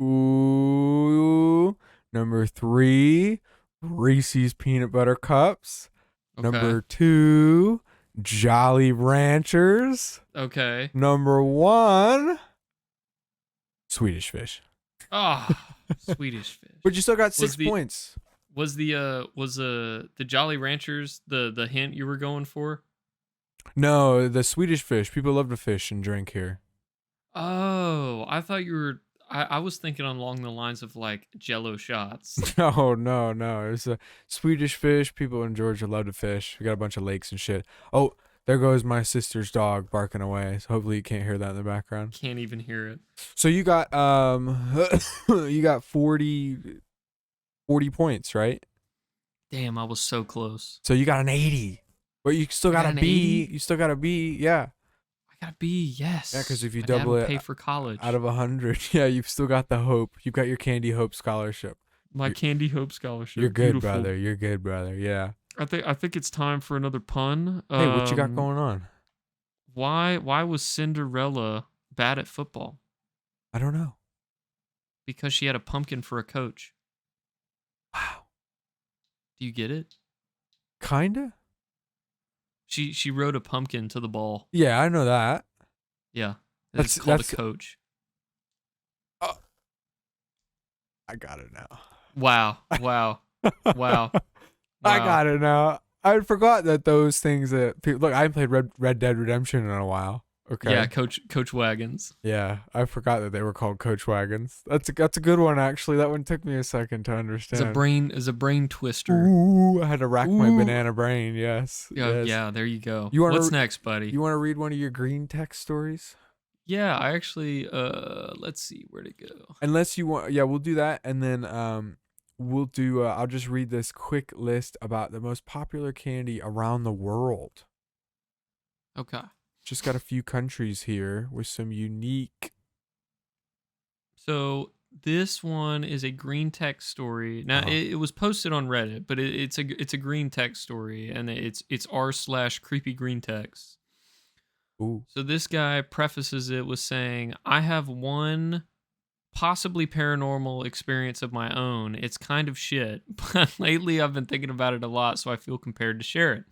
Ooh, number 3, Reese's peanut butter cups. Okay. Number 2, Jolly Ranchers. Okay. Number 1, Swedish Fish. Ah, Swedish Fish. But you still got 6 points. Was the Jolly Ranchers the hint you were going for? No, the Swedish Fish. People love to fish and drink here. Oh, I thought you were. I was thinking along the lines of like Jello shots. No. It's a Swedish Fish. People in Georgia love to fish. We got a bunch of lakes and shit. Oh, there goes my sister's dog barking away. So hopefully you can't hear that in the background. Can't even hear it. So you got you got 40 points, right? Damn, I was so close. So you got an 80. But you still got a B. You still got a B. Yeah. I got a B, yes. Yeah, because if you My double dad would it pay for college out of 100, yeah, you've still got the hope. You've got your Candy Hope scholarship. My Candy Hope Scholarship. You're good, Beautiful. brother. You're good, brother. Yeah. I think it's time for another pun. Hey, what you got going on? Why was Cinderella bad at football? I don't know. Because she had a pumpkin for a coach. Wow. Do you get it? Kinda? She rode a pumpkin to the ball. Yeah, I know that. Yeah. It's called a coach. I got it now. Wow. I got it now. I forgot that those things that people look. I haven't played Red Dead Redemption in a while. Okay. Yeah, Coach Wagons. Yeah, I forgot that they were called Coach Wagons. That's a good one actually. That one took me a second to understand. It's a brain twister. Ooh, I had to rack my banana brain. Yes. Yeah. There you go. What's next, buddy? You want to read one of your green text stories? Yeah, I actually. Let's see where to go. Unless you want, yeah, we'll do that, and then we'll do. I'll just read this quick list about the most popular candy around the world. Okay. Just got a few countries here with some unique. So this one is a green text story. Now it was posted on Reddit, but it's a green text story, and it's r/creepy green text. Ooh. So this guy prefaces it with saying, "I have one possibly paranormal experience of my own. It's kind of shit, but lately I've been thinking about it a lot, so I feel compelled to share it."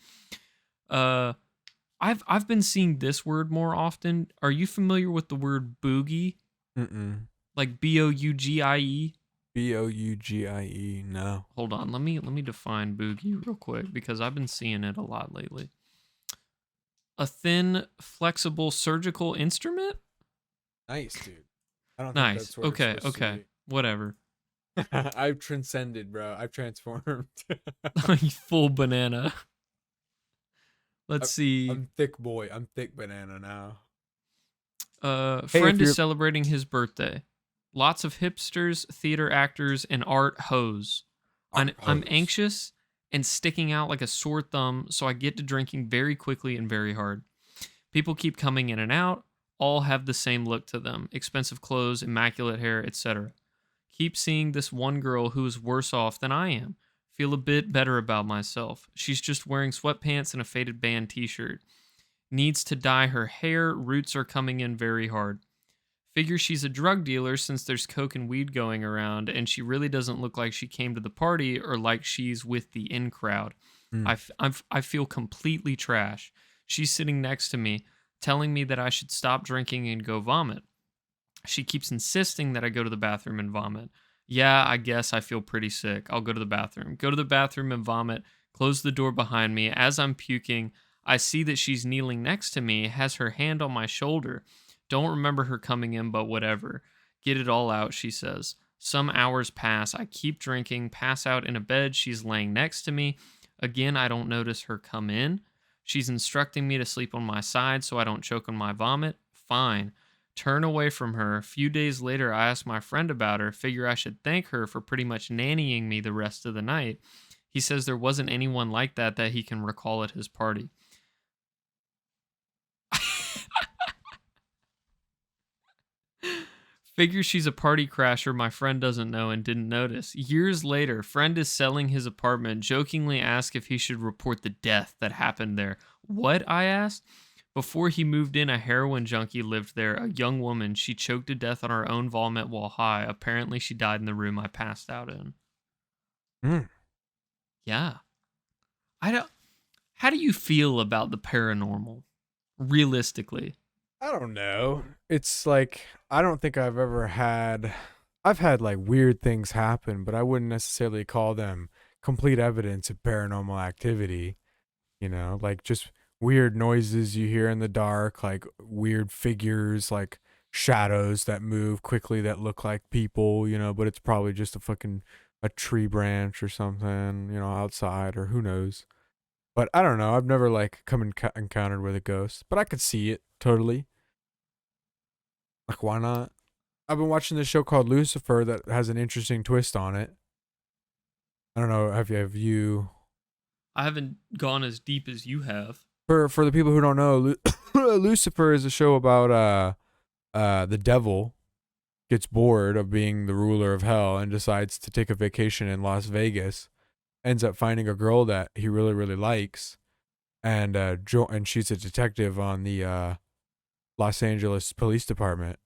I've been seeing this word more often. Are you familiar with the word boogie? Mm-mm. Like bougie? Bougie? No. Hold on, let me define boogie real quick because I've been seeing it a lot lately. A thin, flexible surgical instrument? Nice, dude. I don't nice. Think that's what it's supposed to be. Whatever. I've transcended, bro. I've transformed. Full banana. Let's see. I'm thick boy. I'm thick banana now. Friend is celebrating his birthday. Lots of hipsters, theater actors, and art hoes. I'm anxious and sticking out like a sore thumb, so I get to drinking very quickly and very hard. People keep coming in and out. All have the same look to them. Expensive clothes, immaculate hair, etc. Keep seeing this one girl who is worse off than I am. Feel a bit better about myself. She's just wearing sweatpants and a faded band t-shirt. Needs to dye her hair. Roots are coming in very hard. Figure she's a drug dealer since there's coke and weed going around, and she really doesn't look like she came to the party or like she's with the in crowd. I feel completely trash. She's sitting next to me, telling me that I should stop drinking and go vomit. She keeps insisting that I go to the bathroom and vomit. Yeah, I guess I feel pretty sick. I'll go to the bathroom. Go to the bathroom and vomit. Close the door behind me. As I'm puking, I see that she's kneeling next to me, has her hand on my shoulder. Don't remember her coming in, but whatever. Get it all out, she says. Some hours pass. I keep drinking, pass out in a bed. She's laying next to me. Again, I don't notice her come in. She's instructing me to sleep on my side so I don't choke on my vomit. Fine. Turn away from her. A few days later, I ask my friend about her. Figure I should thank her for pretty much nannying me the rest of the night. He says there wasn't anyone like that he can recall at his party. Figure she's a party crasher my friend doesn't know and didn't notice. Years later, friend is selling his apartment, jokingly asks if he should report the death that happened there. What? I asked. Before he moved in, a heroin junkie lived there, a young woman. She choked to death on her own vomit while high. Apparently, she died in the room I passed out in. Yeah. How do you feel about the paranormal? Realistically. I don't know. It's like, I don't think I've had like weird things happen, but I wouldn't necessarily call them complete evidence of paranormal activity. You know, like just weird noises you hear in the dark, like weird figures, like shadows that move quickly that look like people, you know, but it's probably just a tree branch or something, you know, outside, or who knows. But I don't know. I've never like encountered with a ghost, but I could see it totally. Like, why not? I've been watching this show called Lucifer that has an interesting twist on it. I don't know. Have you? I haven't gone as deep as you have. For the people who don't know, Lucifer is a show about the devil, gets bored of being the ruler of hell and decides to take a vacation in Las Vegas, ends up finding a girl that he really, really likes, and and she's a detective on the Los Angeles Police Department.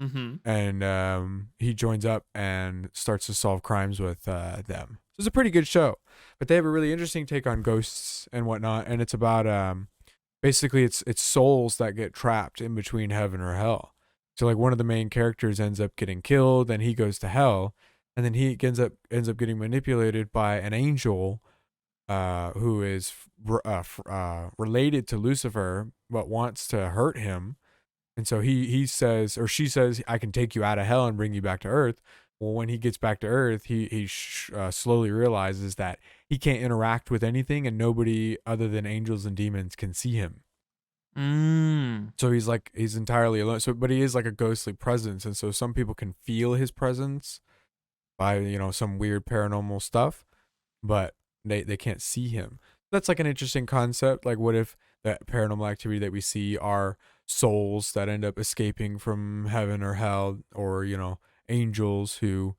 Mm-hmm. And he joins up and starts to solve crimes with them. So it's a pretty good show, but they have a really interesting take on ghosts and whatnot, and it's about basically it's souls that get trapped in between heaven or hell. So like one of the main characters ends up getting killed, and he goes to hell, and then he ends up getting manipulated by an angel who is related to Lucifer but wants to hurt him. And so he says, or she says, I can take you out of hell and bring you back to earth. Well, when he gets back to earth, he slowly realizes that he can't interact with anything, and nobody other than angels and demons can see him. So he's entirely alone. So, but he is like a ghostly presence, and so some people can feel his presence by some weird paranormal stuff, but they can't see him. That's like an interesting concept. Like, what if that paranormal activity that we see are souls that end up escaping from heaven or hell, or angels who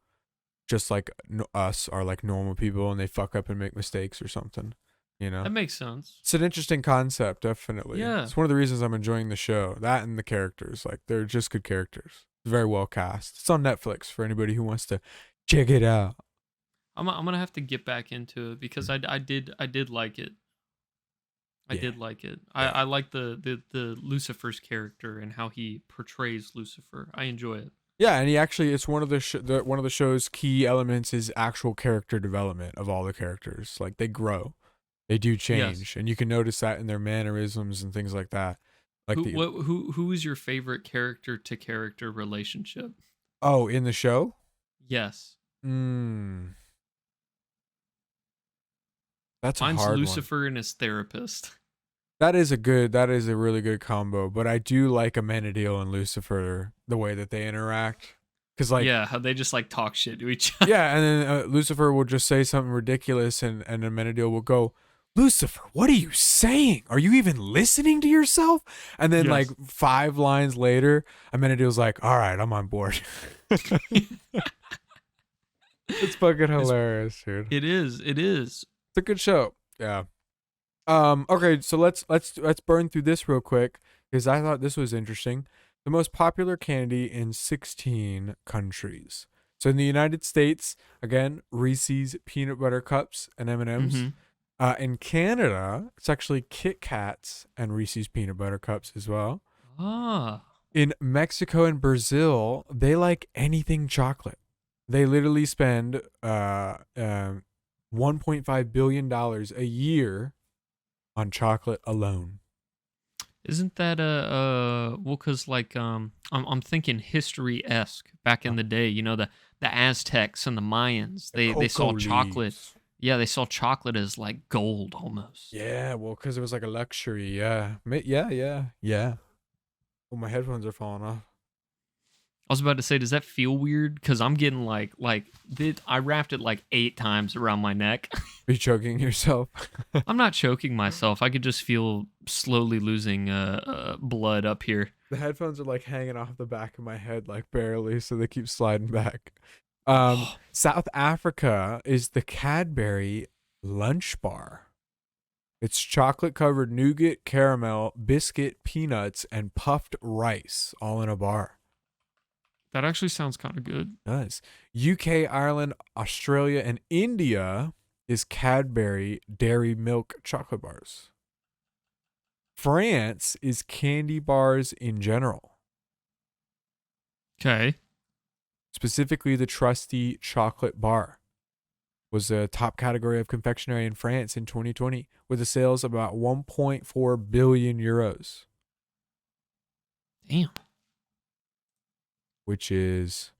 just like us are like normal people and they fuck up and make mistakes or something. That makes sense. It's an interesting concept, definitely. Yeah, it's one of the reasons I'm enjoying the show. That and the characters, like they're just good characters. It's very well cast. It's on Netflix for anybody who wants to check it out. I'm gonna have to get back into it because I did like it. I did like it. I like the Lucifer's character and how he portrays Lucifer. I enjoy it. Yeah, and it's one of the show's key elements is actual character development of all the characters. Like they grow, they do change, and you can notice that in their mannerisms and things like that. Like who is your favorite character to character relationship? Oh, in the show? Yes. That's Mine's a hard Lucifer and his therapist. That is a really good combo, but I do like Amenadiel and Lucifer, the way that they interact. Cause like, how they just like talk shit to each other. Yeah, and then Lucifer will just say something ridiculous, and Amenadiel will go, Lucifer, what are you saying? Are you even listening to yourself? And then like 5 lines later, Amenadiel's like, all right, I'm on board. It's fucking hilarious, dude. It is. It's a good show. Yeah. Okay, so let's burn through this real quick because I thought this was interesting. The most popular candy in 16 countries. So in the United States, again, Reese's peanut butter cups and M&Ms. Mm-hmm. In Canada, it's actually Kit Kats and Reese's peanut butter cups as well. In Mexico and Brazil, they like anything chocolate. They literally spend $1.5 billion a year on chocolate alone. Isn't that well, cause like I'm thinking history-esque back in the day. The Aztecs and the Mayans. They saw chocolate. Yeah, they saw chocolate as like gold almost. Yeah, well, cause it was like a luxury. Yeah. Oh, my headphones are falling off. I was about to say, does that feel weird? Because I'm getting I wrapped it like 8 times around my neck. Are you choking yourself? I'm not choking myself. I could just feel slowly losing blood up here. The headphones are like hanging off the back of my head, like barely, so they keep sliding back. South Africa is the Cadbury Lunch Bar. It's chocolate-covered nougat, caramel, biscuit, peanuts, and puffed rice, all in a bar. That actually sounds kind of good. It does. UK, Ireland, Australia, and India is Cadbury Dairy Milk chocolate bars. France is candy bars in general. Okay. Specifically, the Trusty Chocolate Bar was a top category of confectionery in France in 2020 with a sales of about 1.4 billion euros. Damn. Which is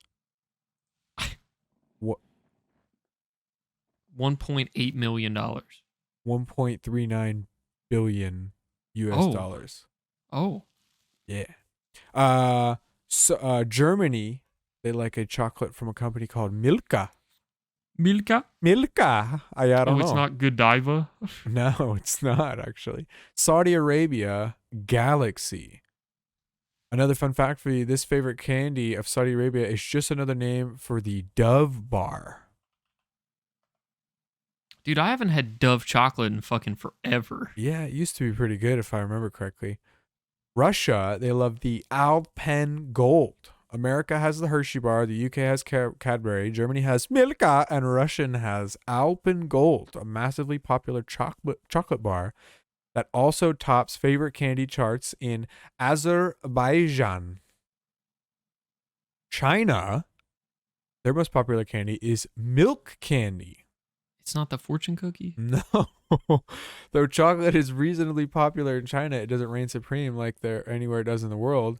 what? $1.8 million. 1.39 billion US dollars. Oh. Yeah. Germany, they like a chocolate from a company called Milka. Milka? I don't know. It's not Godiva? No, it's not actually. Saudi Arabia, Galaxy. Another fun fact for you: this favorite candy of Saudi Arabia is just another name for the Dove bar. Dude, I haven't had Dove chocolate in fucking forever. Yeah, it used to be pretty good if I remember correctly. Russia, they love the Alpen Gold. America has the Hershey bar, the UK has Cadbury, Germany has Milka, and Russian has Alpen Gold, a massively popular chocolate bar that also tops favorite candy charts in Azerbaijan. China, their most popular candy is milk candy. It's not the fortune cookie? No. Though chocolate is reasonably popular in China, it doesn't reign supreme like there anywhere it does in the world.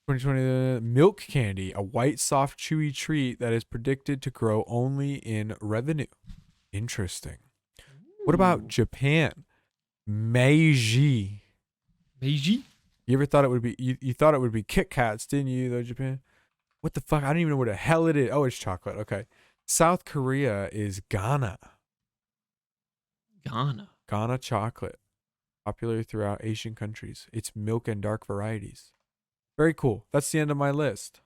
2020 milk candy, a white, soft, chewy treat that is predicted to grow only in revenue. Interesting. What about Japan? Meiji. Meiji? You ever thought it would be you thought it would be Kit Kats, didn't you, though, Japan? What the fuck? I don't even know what the hell it is. Oh, it's chocolate. Okay. South Korea is Ghana. Ghana chocolate. Popular throughout Asian countries. It's milk and dark varieties. Very cool. That's the end of my list.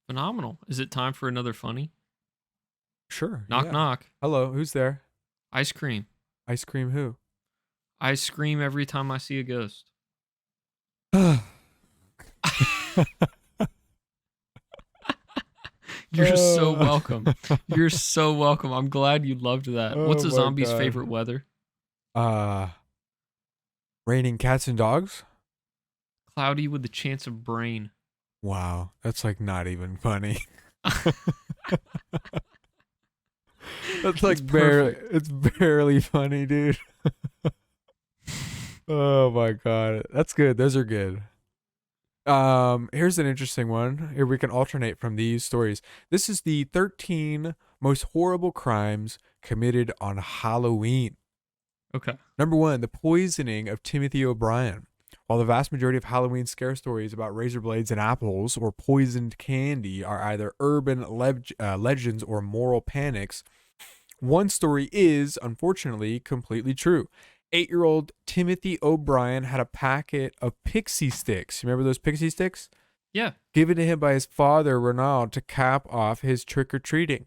Phenomenal. Is it time for another funny? Sure. Knock, knock. Hello, who's there? Ice cream. Ice cream who? I scream every time I see a ghost. You're so welcome. You're so welcome. I'm glad you loved that. What's a zombie's favorite weather? Raining cats and dogs? Cloudy with a chance of brain. Wow, that's like not even funny. That's like it's barely funny, dude. Oh my god. That's good. Those are good. Here's an interesting one. Here we can alternate from these stories. This is the 13 most horrible crimes committed on Halloween. Okay. Number 1, the poisoning of Timothy O'Brien. While the vast majority of Halloween scare stories about razor blades and apples or poisoned candy are either urban legends or moral panics, one story is, unfortunately, completely true. 8-year-old Timothy O'Brien had a packet of pixie sticks. Remember those pixie sticks? Yeah. Given to him by his father, Ronald, to cap off his trick-or-treating.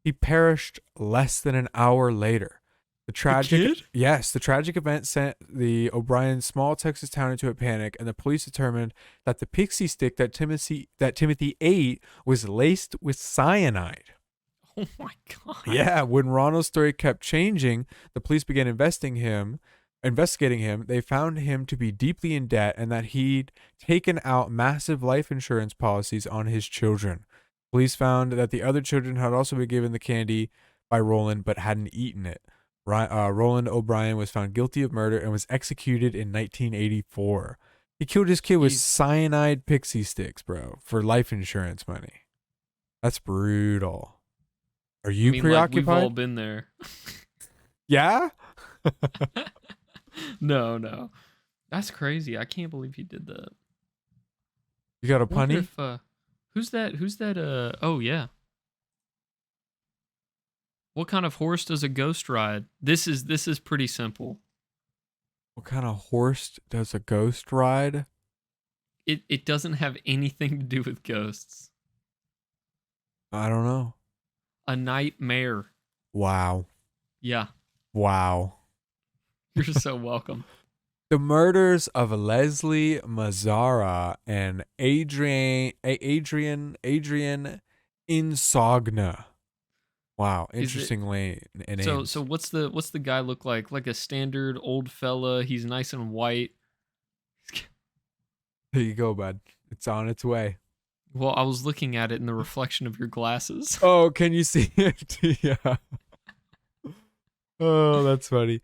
He perished less than an hour later. The tragic event sent the O'Brien small Texas town into a panic, and the police determined that the pixie stick that Timothy ate was laced with cyanide. Oh my god. Yeah, when Ronald's story kept changing, the police began investigating him. They found him to be deeply in debt and that he'd taken out massive life insurance policies on his children. Police found that the other children had also been given the candy by Roland but hadn't eaten it. Roland O'Brien was found guilty of murder and was executed in 1984. He killed his kid with cyanide pixie sticks, bro, for life insurance money. That's brutal. Are you preoccupied? We've all been there. Yeah? No. That's crazy. I can't believe he did that. You got a punny? Who's that? Oh, yeah. What kind of horse does a ghost ride? This is pretty simple. What kind of horse does a ghost ride? It doesn't have anything to do with ghosts. I don't know. A nightmare. Wow. Yeah. Wow. You're so welcome. The murders of Leslie Mazzara and Adrian Insogna. Wow, interesting name. So what's the guy look like? Like a standard old fella. He's nice and white. There you go, bud. It's on its way. Well, I was looking at it in the reflection of your glasses. Oh, can you see it? Yeah. Oh, that's funny.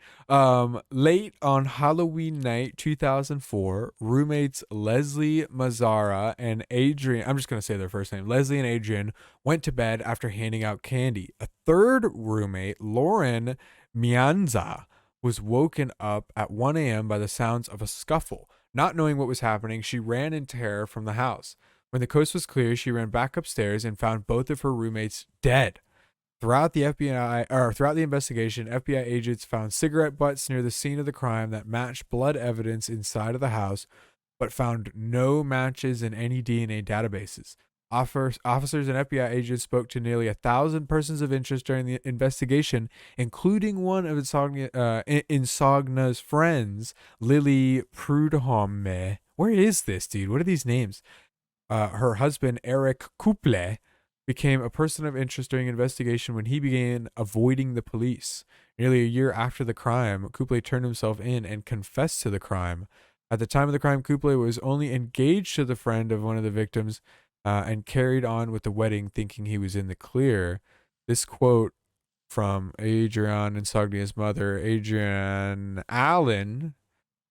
Late on Halloween night 2004, roommates Leslie Mazzara and Adrian, I'm just going to say their first name, Leslie and Adrian, went to bed after handing out candy. A third roommate, Lauren Mianza, was woken up at 1 a.m. by the sounds of a scuffle. Not knowing what was happening, she ran in terror from the house. When the coast was clear, she ran back upstairs and found both of her roommates dead. Throughout the investigation, FBI agents found cigarette butts near the scene of the crime that matched blood evidence inside of the house. but found no matches in any DNA databases. Officers and FBI agents spoke to nearly 1,000 persons of interest during the investigation, including one of Insogna's friends, Lily Prudhomme. Where is this, dude? What are these names? Her husband, Eric Couple, became a person of interest during investigation when he began avoiding the police. Nearly a year after the crime, Couple turned himself in and confessed to the crime. At the time of the crime, Couple was only engaged to the friend of one of the victims and carried on with the wedding thinking he was in the clear. This quote from Adrienne Insognia's mother, Adrienne Allen,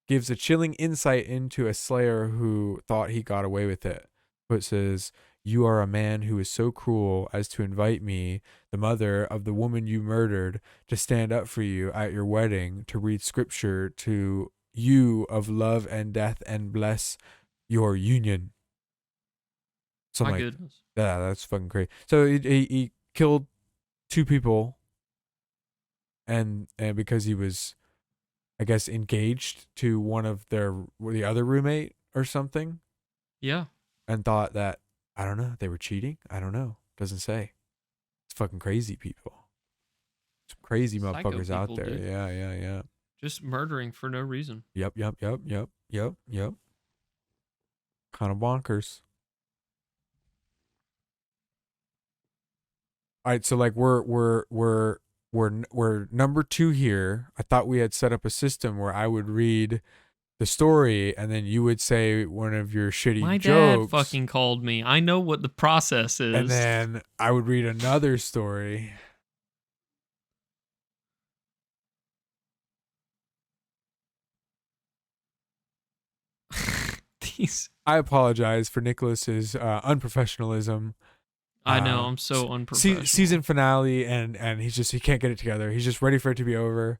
gives a chilling insight into a slayer who thought he got away with it. It says, "You are a man who is so cruel as to invite me, the mother of the woman you murdered, to stand up for you at your wedding, to read scripture to you of love and death and bless your union." Something My like, goodness. yeah, that's fucking crazy. So he killed 2 people, and because he was, I guess, engaged to one of the other roommate or something, Yeah. and thought that, I don't know, they were cheating. I don't know. Doesn't say. It's fucking crazy people. Some crazy Psycho motherfuckers out people, there. dude. Yeah. Just murdering for no reason. Yep. Kind of bonkers. All right, so like we're number 2 here. I thought we had set up a system where I would read the story and then you would say one of your shitty My jokes. dad fucking called me. I know what the process is. And then I would read another story. I apologize for Nicholas's unprofessionalism. I know, I'm so unprofessional. Season finale, and he can't get it together. He's just ready for it to be over.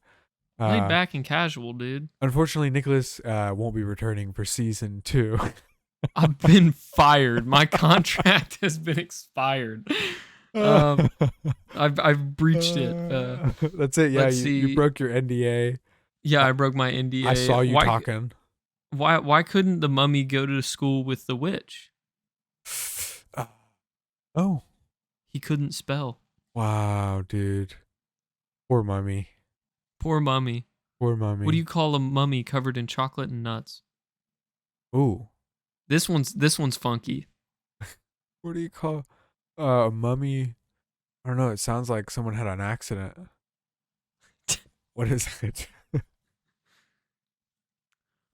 Laid back and casual, dude. Unfortunately, Nicholas won't be returning for season 2. I've been fired. My contract has been expired. I've breached it. That's it. Yeah, you broke your NDA. Yeah, I broke my NDA. I saw you talking. Why couldn't the mummy go to school with the witch? Oh. He couldn't spell. Wow, dude. Poor mummy. Poor mummy. Poor mummy. What do you call a mummy covered in chocolate and nuts? Ooh. This one's funky. What do you call a mummy? I don't know. It sounds like someone had an accident. What is it?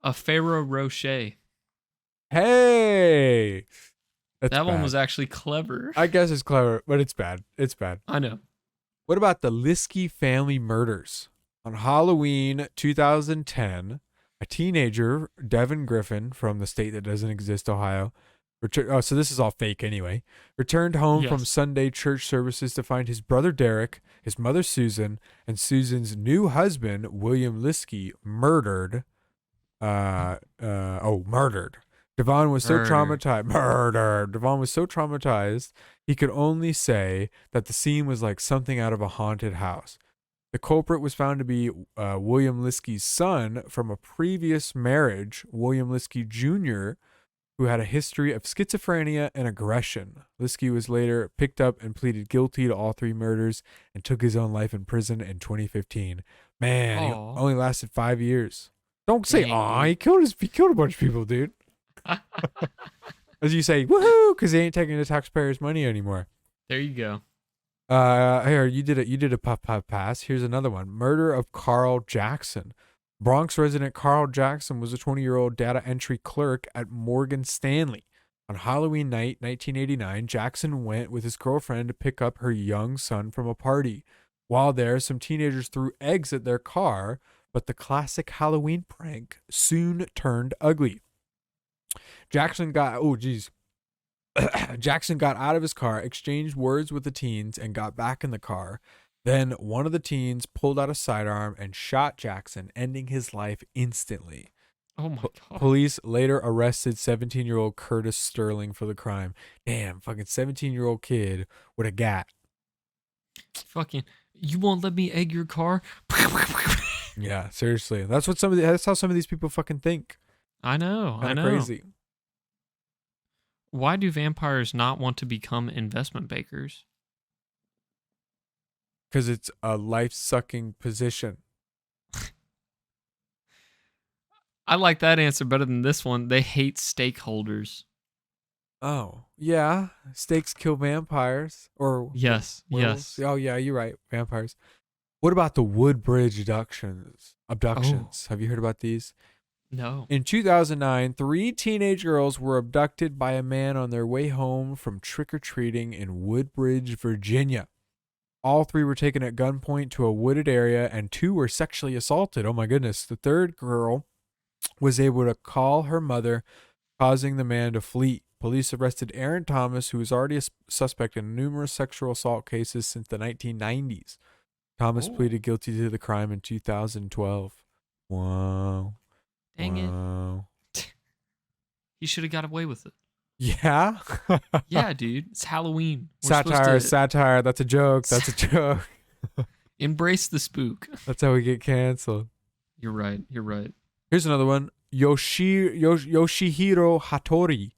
A Ferrero Rocher. Hey. That one was actually clever. I guess it's clever, but it's bad. It's bad. I know. What about the Liskey family murders? On Halloween 2010, a teenager, Devin Griffin, from the state that doesn't exist, Ohio, so this is all fake anyway, returned home from Sunday church services to find his brother Derek, his mother Susan, and Susan's new husband, William Liskey, murdered. Murdered. Devon was so traumatized. Devon was so traumatized he could only say that the scene was like something out of a haunted house. The culprit was found to be William Liskey's son from a previous marriage, William Liskey Jr., who had a history of schizophrenia and aggression. Liskey was later picked up and pleaded guilty to all 3 murders and took his own life in prison in 2015. Man, he only lasted 5 years. Don't say aw. He killed a bunch of people, dude. As you say, woohoo, because they ain't taking the taxpayers' money anymore. There you go. Here, you did a puff pass. Here's another one. Murder of Carl Jackson. Bronx resident Carl Jackson was a 20-year-old data entry clerk at Morgan Stanley. On Halloween night, 1989, Jackson went with his girlfriend to pick up her young son from a party. While there, some teenagers threw eggs at their car, but the classic Halloween prank soon turned ugly. Jackson got out of his car, exchanged words with the teens, and got back in the car. Then one of the teens pulled out a sidearm and shot Jackson, ending his life instantly. Oh my God. Police later arrested 17-year-old Curtis Sterling for the crime. Damn, fucking 17-year-old kid with a gat. Fucking, you won't let me egg your car? Yeah, seriously. That's how some of these people fucking think. I know. Kind of crazy. Why do vampires not want to become investment bankers? Because it's a life-sucking position. I like that answer better than this one. They hate stakeholders. Oh, yeah. Snakes kill vampires. Or Yes, werewolves. yes. Oh, yeah, you're right. Vampires. What about the Woodbridge abductions? Have you heard about these? No. In 2009, 3 teenage girls were abducted by a man on their way home from trick-or-treating in Woodbridge, Virginia. All 3 were taken at gunpoint to a wooded area, and 2 were sexually assaulted. Oh my goodness. The third girl was able to call her mother, causing the man to flee. Police arrested Aaron Thomas, who was already a suspect in numerous sexual assault cases since the 1990s. Thomas pleaded guilty to the crime in 2012. Wow. Dang it. He should have got away with it. Yeah? Yeah, dude. It's Halloween. We're Satire. That's a joke. Embrace the spook. That's how we get canceled. You're right. Here's another one. Yoshihiro Hattori.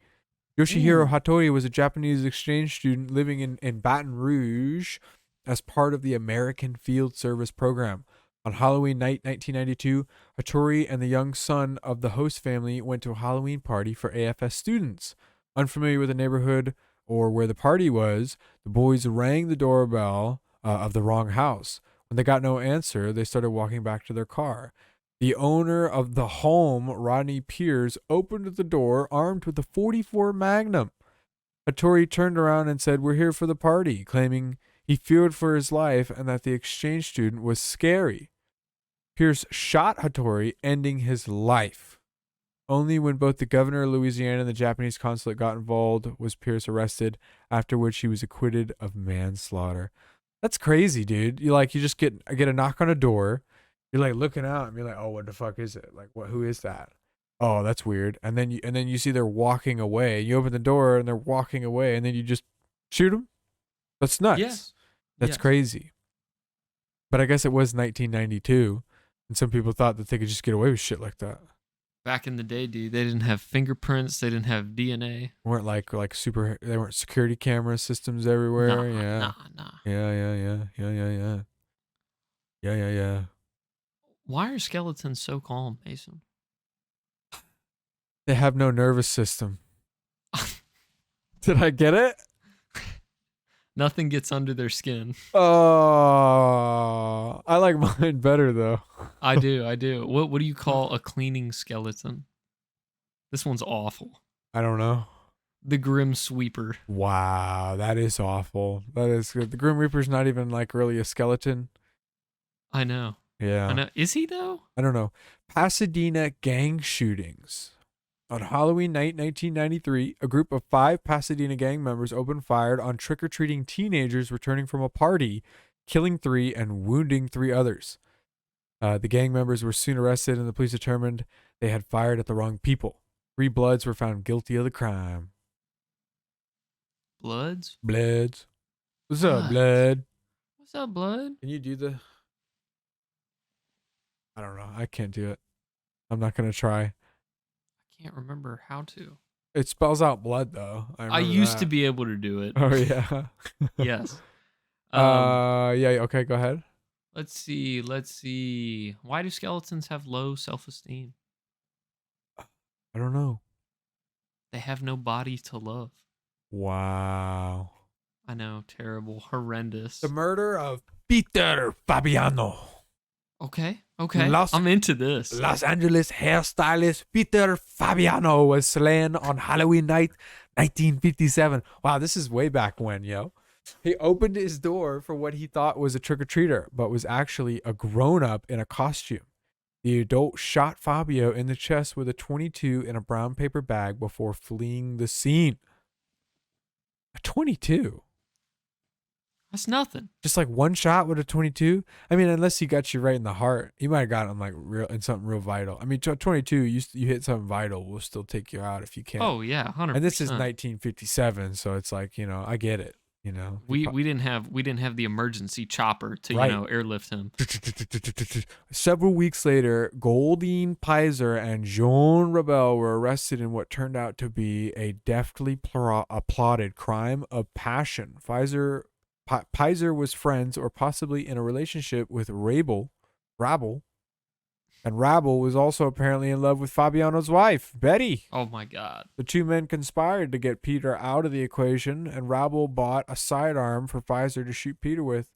Yoshihiro Hattori was a Japanese exchange student living in Baton Rouge as part of the American Field Service program. On Halloween night 1992, Hattori and the young son of the host family went to a Halloween party for AFS students. Unfamiliar with the neighborhood or where the party was, the boys rang the doorbell of the wrong house. When they got no answer, they started walking back to their car. The owner of the home, Rodney Pierce, opened the door armed with a .44 Magnum. Hattori turned around and said, "We're here for the party," claiming he feared for his life and that the exchange student was scary. Pierce shot Hattori, ending his life. Only when both the governor of Louisiana and the Japanese consulate got involved was Pierce arrested, after which he was acquitted of manslaughter. That's crazy, dude. You just get a knock on a door. You're like looking out and you're like, "Oh, what the fuck is it? Like, who is that? Oh, that's weird." And then you see they're walking away. You open the door and they're walking away, and then you just shoot them. That's nuts. Yeah. That's crazy. But I guess it was 1992, and some people thought that they could just get away with shit like that. Back in the day, dude, they didn't have fingerprints. They didn't have DNA. Weren't they weren't security camera systems everywhere. Nah. Yeah. Why are skeletons so calm, Mason? They have no nervous system. Did I get it? Nothing gets under their skin. Oh, I like mine better though. I do. What do you call a cleaning skeleton? This one's awful. I don't know. The Grim Sweeper. Wow, that is awful. That is good. The Grim Reaper's not even really a skeleton. I know. Yeah. I know. Is he though? I don't know. Pasadena gang shootings. On Halloween night 1993, a group of 5 Pasadena gang members opened fire on trick-or-treating teenagers returning from a party, killing 3 and wounding 3 others. The gang members were soon arrested, and the police determined they had fired at the wrong people. 3 Bloods were found guilty of the crime. Bloods? What's up, Blood? What's up, Blood? Can you do the... I don't know. I can't do it. I'm not going to try. Can't remember how to. It spells out blood though. I used to be able to do it. Oh yeah. Yes. Yeah. Okay. Go ahead. Let's see. Why do skeletons have low self-esteem? I don't know. They have no body to love. Wow. I know. Terrible. Horrendous. The murder of Peter Fabiano. Okay. I'm into this. Los Angeles hairstylist Peter Fabiano was slain on Halloween night 1957. Wow, this is way back when, yo. He opened his door for what he thought was a trick-or-treater, but was actually a grown-up in a costume. The adult shot Fabio in the chest with a .22 in a brown paper bag before fleeing the scene. A .22? That's nothing. Just one shot with a .22? I mean, unless he got you right in the heart. You might have got him real in something real vital. I mean, 22, you hit something vital, will still take you out if you can. Oh, yeah, 100%. And this is 1957, so it's I get it. You know, we didn't have the emergency chopper to Right. airlift him. Several weeks later, Goldine Pizer and Jean Rebel were arrested in what turned out to be a deftly plotted crime of passion. Pizer was friends or possibly in a relationship with Rabel, and Rabel was also apparently in love with Fabiano's wife, Betty. Oh my God. The two men conspired to get Peter out of the equation, and Rabel bought a sidearm for Pizer to shoot Peter with.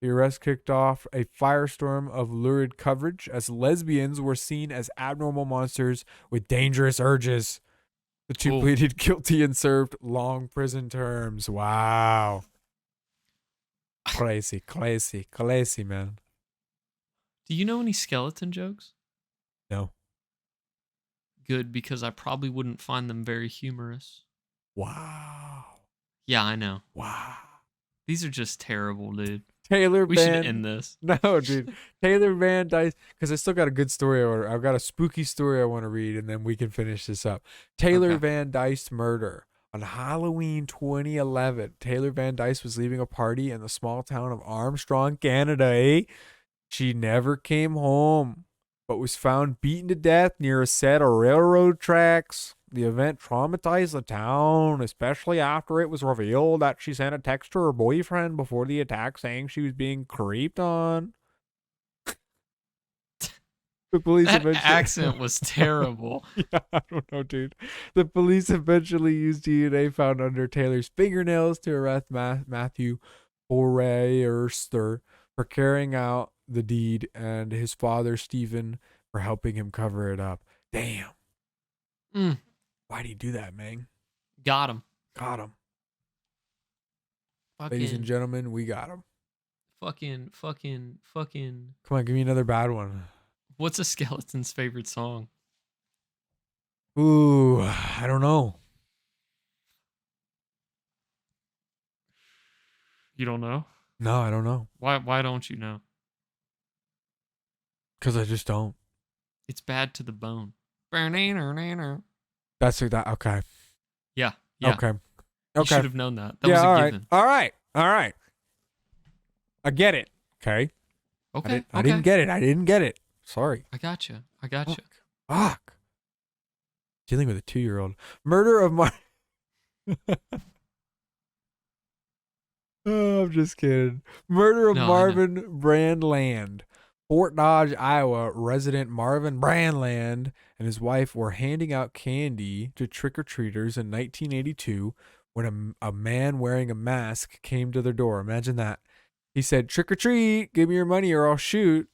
The arrest kicked off a firestorm of lurid coverage as lesbians were seen as abnormal monsters with dangerous urges. The two pleaded guilty and served long prison terms. Wow. Crazy, man. Do you know any skeleton jokes? No. Good, because I probably wouldn't find them very humorous. Wow. Yeah, I know. Wow. These are just terrible, dude. We should end this. No, dude. Taylor Van Dyke, because I still got a good story. I've got a spooky story I want to read, and then we can finish this up. Taylor Van Dyke's murder. On Halloween 2011, Taylor Van Dyke was leaving a party in the small town of Armstrong, Canada, eh? She never came home, but was found beaten to death near a set of railroad tracks. The event traumatized the town, especially after it was revealed that she sent a text to her boyfriend before the attack saying she was being creeped on. The police accent was terrible. Yeah, I don't know, dude. The police eventually used DNA found under Taylor's fingernails to arrest Matthew Forrester for carrying out the deed and his father, Stephen, for helping him cover it up. Damn. Why'd he do that, man? Got him. Ladies and gentlemen, we got him. Fucking. Come on, give me another bad one. What's a skeleton's favorite song? Ooh, I don't know. You don't know? No, I don't know. Why don't you know? Because I just don't. It's Bad to the Bone. That's that. Okay. Yeah. Okay. You should have known that. That was a given. All right. I get it. Okay. Okay. I didn't get it. Sorry. I got you. Fuck. Dealing with a 2-year-old. Murder of Oh, I'm just kidding. Murder of Marvin Brandland. Fort Dodge, Iowa resident Marvin Brandland and his wife were handing out candy to trick-or-treaters in 1982 when a man wearing a mask came to their door. Imagine that. He said, "Trick or treat, give me your money or I'll shoot."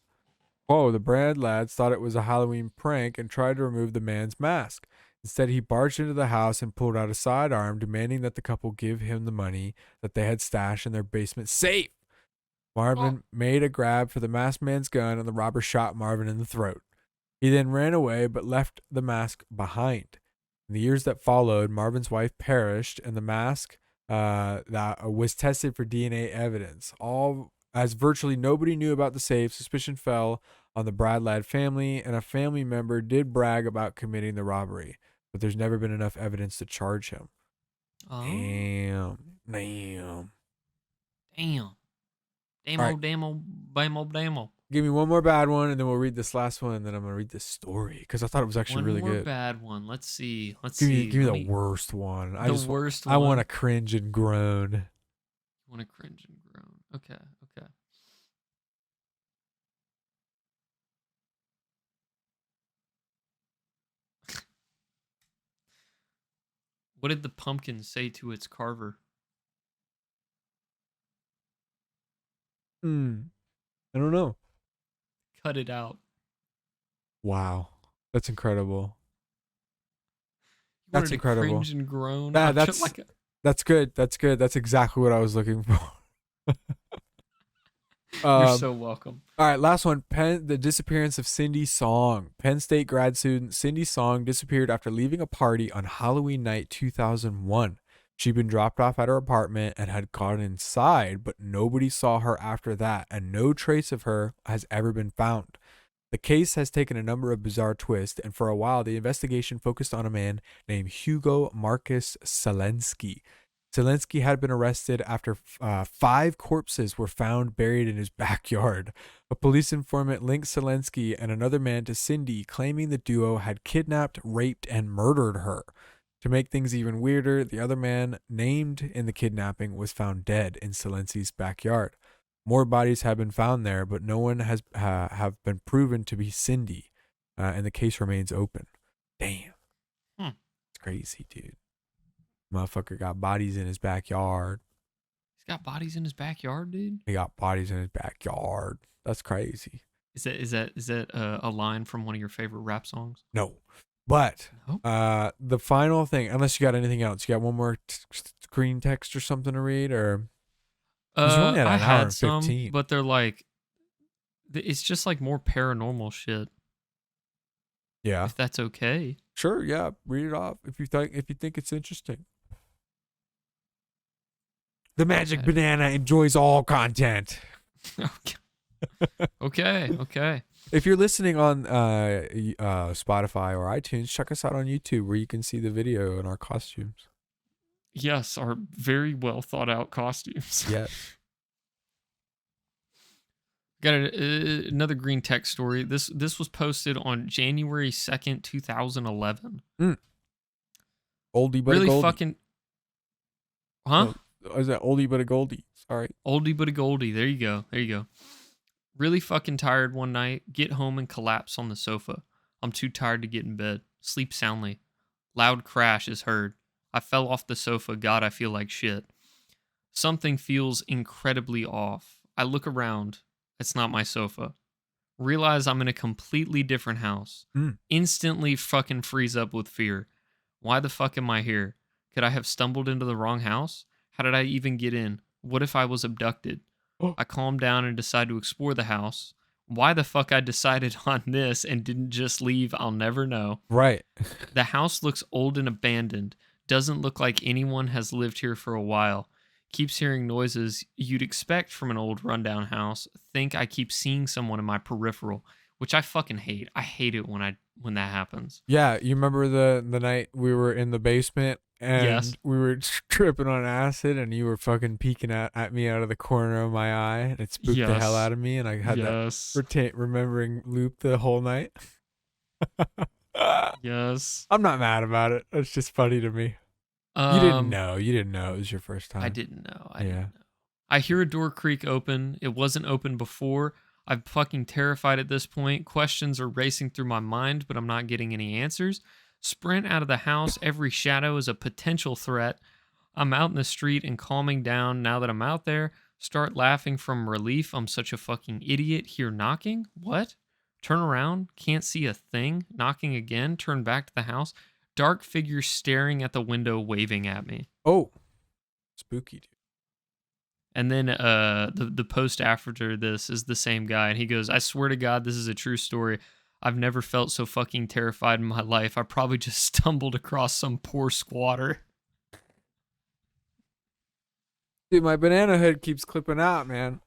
Whoa, the Brand lads thought it was a Halloween prank and tried to remove the man's mask. Instead, he barged into the house and pulled out a sidearm, demanding that the couple give him the money that they had stashed in their basement safe. Marvin made a grab for the masked man's gun, and the robber shot Marvin in the throat. He then ran away, but left the mask behind. In the years that followed, Marvin's wife perished, and the mask that was tested for DNA evidence. As virtually nobody knew about the safe, suspicion fell on the Bradlad family, and a family member did brag about committing the robbery, but there's never been enough evidence to charge him. Oh. Damn. Damo. Give me one more bad one, and then we'll read this last one, and then I'm gonna read this story because I thought it was actually really good. One more bad one. Let's see. Give me the worst one. Worst one. I want to cringe and groan. You want to cringe and groan? Okay. What did the pumpkin say to its carver? I don't know. Cut it out. Wow, that's incredible. That's incredible. Cringe and groan. That's good. That's exactly what I was looking for. You're so welcome. All right, last one. The disappearance of Cindy Song. Penn State grad student Cindy Song disappeared after leaving a party on Halloween night 2001. She'd been dropped off at her apartment and had gone inside, but nobody saw her after that, and no trace of her has ever been found. The case has taken a number of bizarre twists, and for a while, the investigation focused on a man named Hugo Marcus Selensky. Zelensky had been arrested after 5 corpses were found buried in his backyard. A police informant linked Zelensky and another man to Cindy, claiming the duo had kidnapped, raped, and murdered her. To make things even weirder, the other man named in the kidnapping was found dead in Zelensky's backyard. More bodies have been found there, but no one has have been proven to be Cindy, and the case remains open. Damn. It's crazy, dude. Motherfucker got bodies in his backyard. He's got bodies in his backyard, dude. He got bodies in his backyard. That's crazy. Is that a line from one of your favorite rap songs? No. But Nope. the final thing, unless you got anything else, you got one more screen text or something to read, or you're only at I an hour had and some, 15. but they're like, it's just like more paranormal shit. Yeah, If that's okay. sure. Yeah, read it off if you think it's interesting. The magic Okay. banana enjoys all content. Okay. If you're listening on Spotify or iTunes, check us out on YouTube where you can see the video and our costumes. Yes, our very well thought out costumes. Yeah. Got another green tech story. This was posted on January 2nd, 2011. Oldie but Really a goldie. fucking. Huh? Oh, is that oldie but a goldie? Sorry. Oldie but a goldie. There you go. Really fucking tired one night. Get home and collapse on the sofa. I'm too tired to get in bed. Sleep soundly. Loud crash is heard. I fell off the sofa. God, I feel like shit. Something feels incredibly off. I look around. It's not my sofa. Realize I'm in a completely different house. Instantly fucking freeze up with fear. Why the fuck am I here? Could I have stumbled into the wrong house? How did I even get in? What if I was abducted? I calmed down and decided to explore the house. Why the fuck I decided on this and didn't just leave, I'll never know. Right. The house looks old and abandoned. Doesn't look like anyone has lived here for a while. Keeps hearing noises you'd expect from an old rundown house. Think I keep seeing someone in my peripheral, which I fucking hate. I hate it when that happens. Yeah, you remember the night we were in the basement and Yes. we were tripping on acid and you were fucking peeking at me out of the corner of my eye and it spooked the hell Yes. out of me and I had that remembering loop the whole night. Yes. I'm not mad about it. It's just funny to me. You didn't know. You didn't know it was your first time. I didn't know. I didn't know. I hear a door creak open. It wasn't open before. I'm fucking terrified at this point. Questions are racing through my mind, but I'm not getting any answers. Sprint out of the house. Every shadow is a potential threat. I'm out in the street and calming down now that I'm out there. Start laughing from relief. I'm such a fucking idiot. Hear knocking? What? Turn around. Can't see a thing. Knocking again. Turn back to the house. Dark figure staring at the window, waving at me. Oh, spooky, dude. And then the post after this is the same guy, and he goes, I swear to God, this is a true story. I've never felt so fucking terrified in my life. I probably just stumbled across some poor squatter. Dude, my banana head keeps clipping out, man.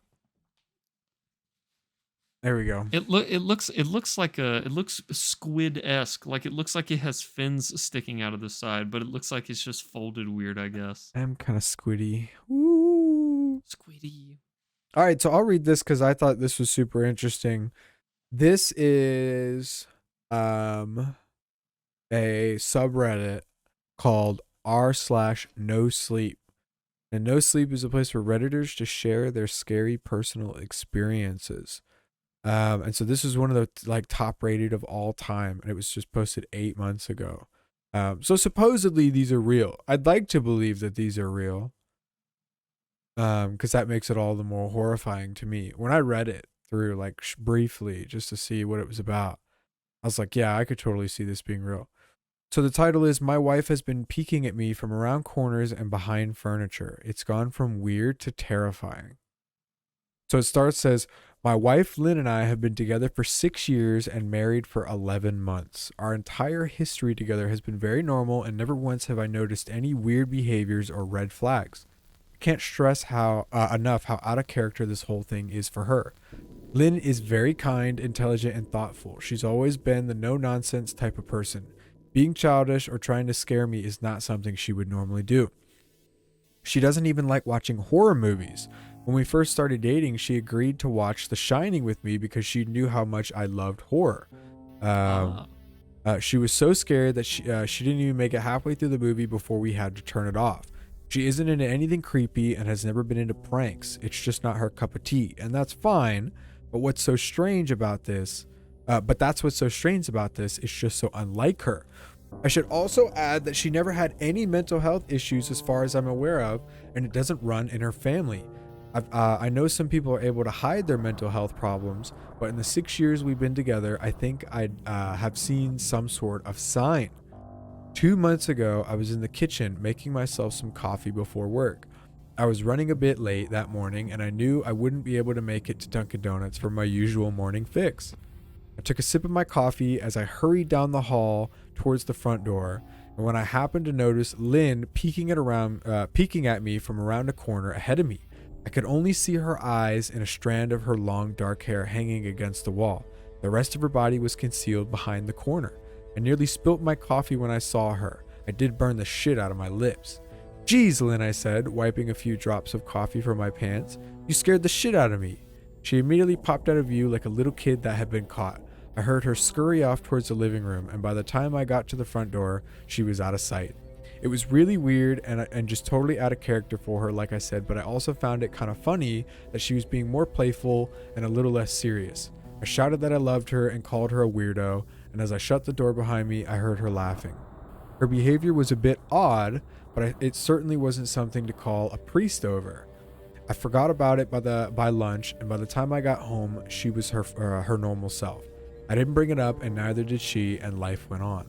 There we go. It looks squid-esque. Like it looks like it has fins sticking out of the side, but it looks like it's just folded weird, I guess. I'm kind of squiddy. Woo. Squiddy. All right, so I'll read this because I thought this was super interesting. This is a subreddit called r/no sleep. And no sleep is a place for Redditors to share their scary personal experiences. And so this is one of the top rated of all time, and it was just posted 8 months ago. So supposedly these are real. I'd like to believe that these are real. Because that makes it all the more horrifying to me. When I read it through briefly just to see what it was about, I was like, yeah, I could totally see this being real. So the title is, My Wife Has Been Peeking at Me from Around Corners and Behind Furniture. It's gone from weird to terrifying. So it says, my wife Lynn and I have been together for 6 years and married for 11 months. Our entire history together has been very normal and never once have I noticed any weird behaviors or red flags. I can't stress enough how out of character this whole thing is for her. Lynn is very kind, intelligent, and thoughtful. She's always been the no-nonsense type of person. Being childish or trying to scare me is not something she would normally do. She doesn't even like watching horror movies. When we first started dating, she agreed to watch The Shining with me because she knew how much I loved horror. She was so scared that she didn't even make it halfway through the movie before we had to turn it off. She isn't into anything creepy and has never been into pranks. It's just not her cup of tea, and that's fine. But what's so strange about this? That's what's so strange about this. It's just so unlike her. I should also add that she never had any mental health issues as far as I'm aware of, and it doesn't run in her family. I know some people are able to hide their mental health problems, but in the 6 years we've been together, I think I have seen some sort of sign. 2 months ago, I was in the kitchen making myself some coffee before work. I was running a bit late that morning, and I knew I wouldn't be able to make it to Dunkin' Donuts for my usual morning fix. I took a sip of my coffee as I hurried down the hall towards the front door, and when I happened to notice Lynn peeking at me from around a corner ahead of me. I could only see her eyes and a strand of her long dark hair hanging against the wall. The rest of her body was concealed behind the corner. I nearly spilt my coffee when I saw her. I did burn the shit out of my lips. "Geez, Lynn," I said, wiping a few drops of coffee from my pants. "You scared the shit out of me." She immediately popped out of view like a little kid that had been caught. I heard her scurry off towards the living room, and by the time I got to the front door, she was out of sight. It was really weird and just totally out of character for her, like I said, but I also found it kind of funny that she was being more playful and a little less serious. I shouted that I loved her and called her a weirdo, and as I shut the door behind me, I heard her laughing. Her behavior was a bit odd, but it certainly wasn't something to call a priest over. I forgot about it by lunch, and by the time I got home, she was her normal self. I didn't bring it up, and neither did she, and life went on.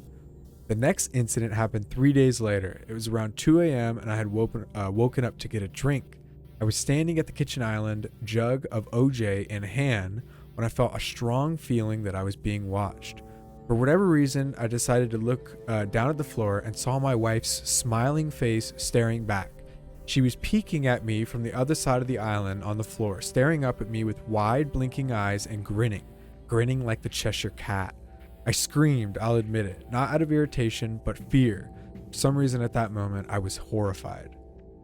The next incident happened 3 days later. It was around 2 a.m., and I had woken up to get a drink. I was standing at the kitchen island, jug of OJ in hand, when I felt a strong feeling that I was being watched. For whatever reason, I decided to look down at the floor and saw my wife's smiling face staring back. She was peeking at me from the other side of the island on the floor, staring up at me with wide blinking eyes and grinning like the Cheshire Cat. I screamed, I'll admit it, not out of irritation, but fear. For some reason at that moment, I was horrified.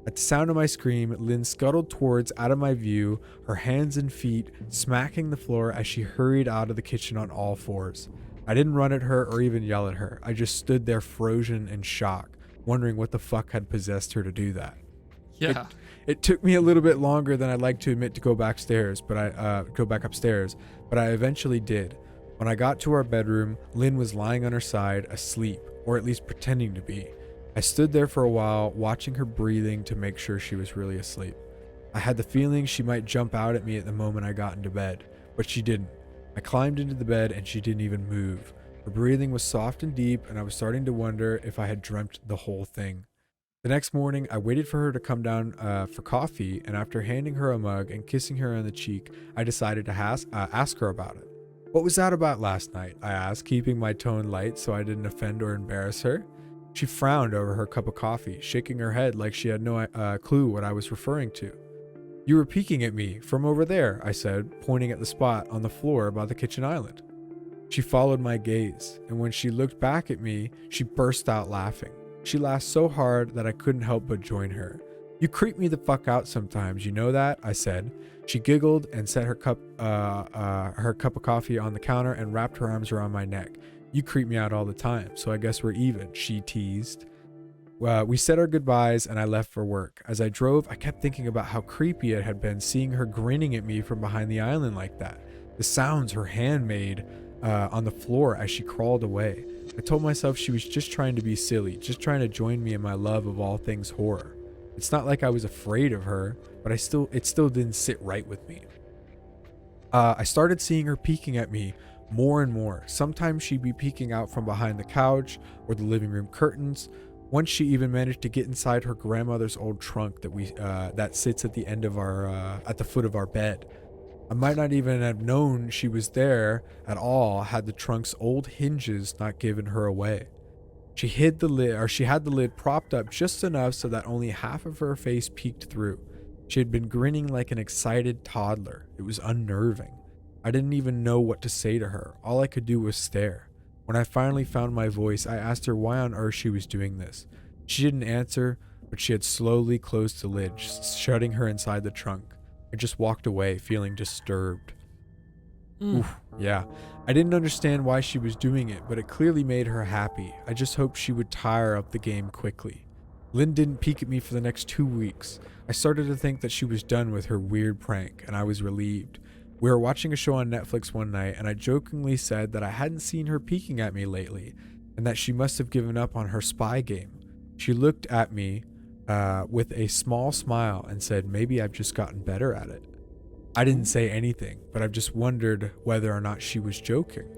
At the sound of my scream, Lynn scuttled towards out of my view, her hands and feet smacking the floor as she hurried out of the kitchen on all fours. I didn't run at her or even yell at her. I just stood there frozen in shock, wondering what the fuck had possessed her to do that. Yeah. It took me a little bit longer than I'd like to admit to go back upstairs, but I eventually did. When I got to our bedroom, Lynn was lying on her side, asleep, or at least pretending to be. I stood there for a while, watching her breathing to make sure she was really asleep. I had the feeling she might jump out at me at the moment I got into bed, but she didn't. I climbed into the bed and she didn't even move. Her breathing was soft and deep, and I was starting to wonder if I had dreamt the whole thing. The next morning, I waited for her to come down for coffee, and after handing her a mug and kissing her on the cheek, I decided to ask her about it. "What was that about last night?" I asked, keeping my tone light so I didn't offend or embarrass her. She frowned over her cup of coffee, shaking her head like she had no clue what I was referring to. "You were peeking at me from over there," I said, pointing at the spot on the floor by the kitchen island. She followed my gaze, and when she looked back at me, she burst out laughing. She laughed so hard that I couldn't help but join her. "You creep me the fuck out sometimes, you know that?" I said. She giggled and set her cup of coffee on the counter and wrapped her arms around my neck. "You creep me out all the time, so I guess we're even," she teased. We said our goodbyes and I left for work. As I drove, I kept thinking about how creepy it had been seeing her grinning at me from behind the island like that. The sounds her hand made on the floor as she crawled away. I told myself she was just trying to be silly, just trying to join me in my love of all things horror. It's not like I was afraid of her, but it still didn't sit right with me. I started seeing her peeking at me more and more. Sometimes she'd be peeking out from behind the couch or the living room curtains. Once she even managed to get inside her grandmother's old trunk that sits at the end of at the foot of our bed. I might not even have known she was there at all had the trunk's old hinges not given her away. She had the lid propped up just enough so that only half of her face peeked through. She had been grinning like an excited toddler. It was unnerving. I didn't even know what to say to her. All I could do was stare. When I finally found my voice, I asked her why on earth she was doing this. She didn't answer, but she had slowly closed the lid, shutting her inside the trunk. I just walked away, feeling disturbed. Oof, yeah. I didn't understand why she was doing it, but it clearly made her happy. I just hoped she would tire up the game quickly. Lynn didn't peek at me for the next 2 weeks. I started to think that she was done with her weird prank, and I was relieved. We were watching a show on Netflix one night, and I jokingly said that I hadn't seen her peeking at me lately, and that she must have given up on her spy game. She looked at me with a small smile and said, "Maybe I've just gotten better at it." I didn't say anything, but I've just wondered whether or not she was joking.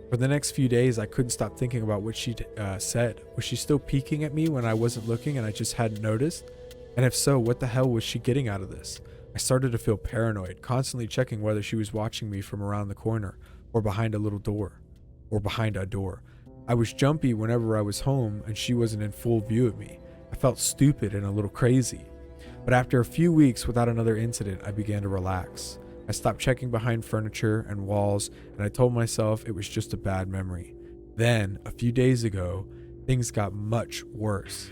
For the next few days, I couldn't stop thinking about what she said. Was she still peeking at me when I wasn't looking and I just hadn't noticed? And if so, what the hell was she getting out of this? I started to feel paranoid, constantly checking whether she was watching me from around the corner or behind a door. I was jumpy whenever I was home and she wasn't in full view of me. I felt stupid and a little crazy. But after a few weeks without another incident, I began to relax. I stopped checking behind furniture and walls, and I told myself it was just a bad memory. Then, a few days ago, things got much worse.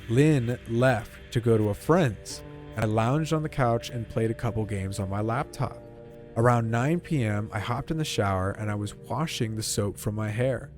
Lynn left to go to a friend's, and I lounged on the couch and played a couple games on my laptop. Around 9 p.m., I hopped in the shower and I was washing the soap from my hair,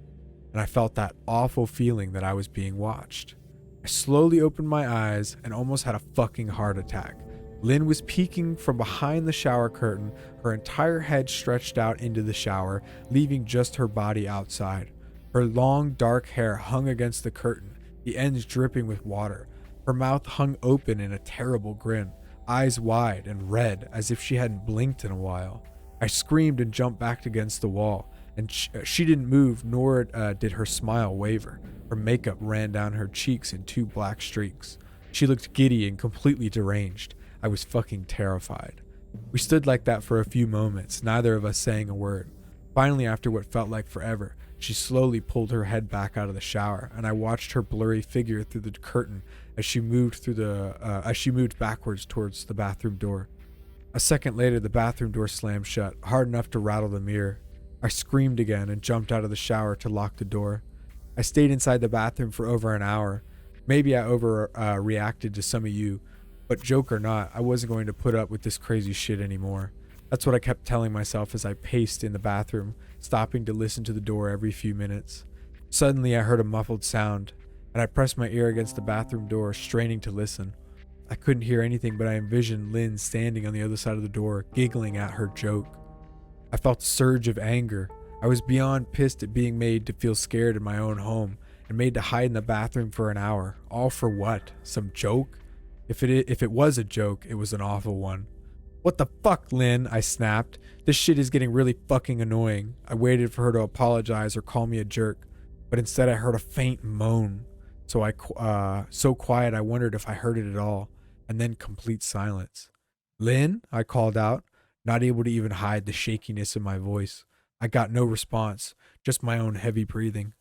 and I felt that awful feeling that I was being watched. I slowly opened my eyes and almost had a fucking heart attack. Lynn was peeking from behind the shower curtain, her entire head stretched out into the shower, leaving just her body outside. Her long, dark hair hung against the curtain, the ends dripping with water. Her mouth hung open in a terrible grin, eyes wide and red as if she hadn't blinked in a while. I screamed and jumped back against the wall, and she didn't move, nor did her smile waver. Her makeup ran down her cheeks in 2 black streaks. She looked giddy and completely deranged. I was fucking terrified. We stood like that for a few moments, neither of us saying a word. Finally, after what felt like forever, she slowly pulled her head back out of the shower, and I watched her blurry figure through the curtain as she moved backwards towards the bathroom door. A second later, the bathroom door slammed shut, hard enough to rattle the mirror. I screamed again and jumped out of the shower to lock the door. I stayed inside the bathroom for over an hour. Maybe I overreacted to some of you, but joke or not, I wasn't going to put up with this crazy shit anymore. That's what I kept telling myself as I paced in the bathroom, stopping to listen to the door every few minutes. Suddenly, I heard a muffled sound, and I pressed my ear against the bathroom door, straining to listen. I couldn't hear anything, but I envisioned Lynn standing on the other side of the door, giggling at her joke. I felt a surge of anger. I was beyond pissed at being made to feel scared in my own home and made to hide in the bathroom for an hour. All for what? Some joke? If it was a joke, it was an awful one. "What the fuck, Lynn?" I snapped. "This shit is getting really fucking annoying." I waited for her to apologize or call me a jerk, but instead I heard a faint moan. So quiet I wondered if I heard it at all, and then complete silence. "Lynn?" I called out, not able to even hide the shakiness in my voice. I got no response, just my own heavy breathing.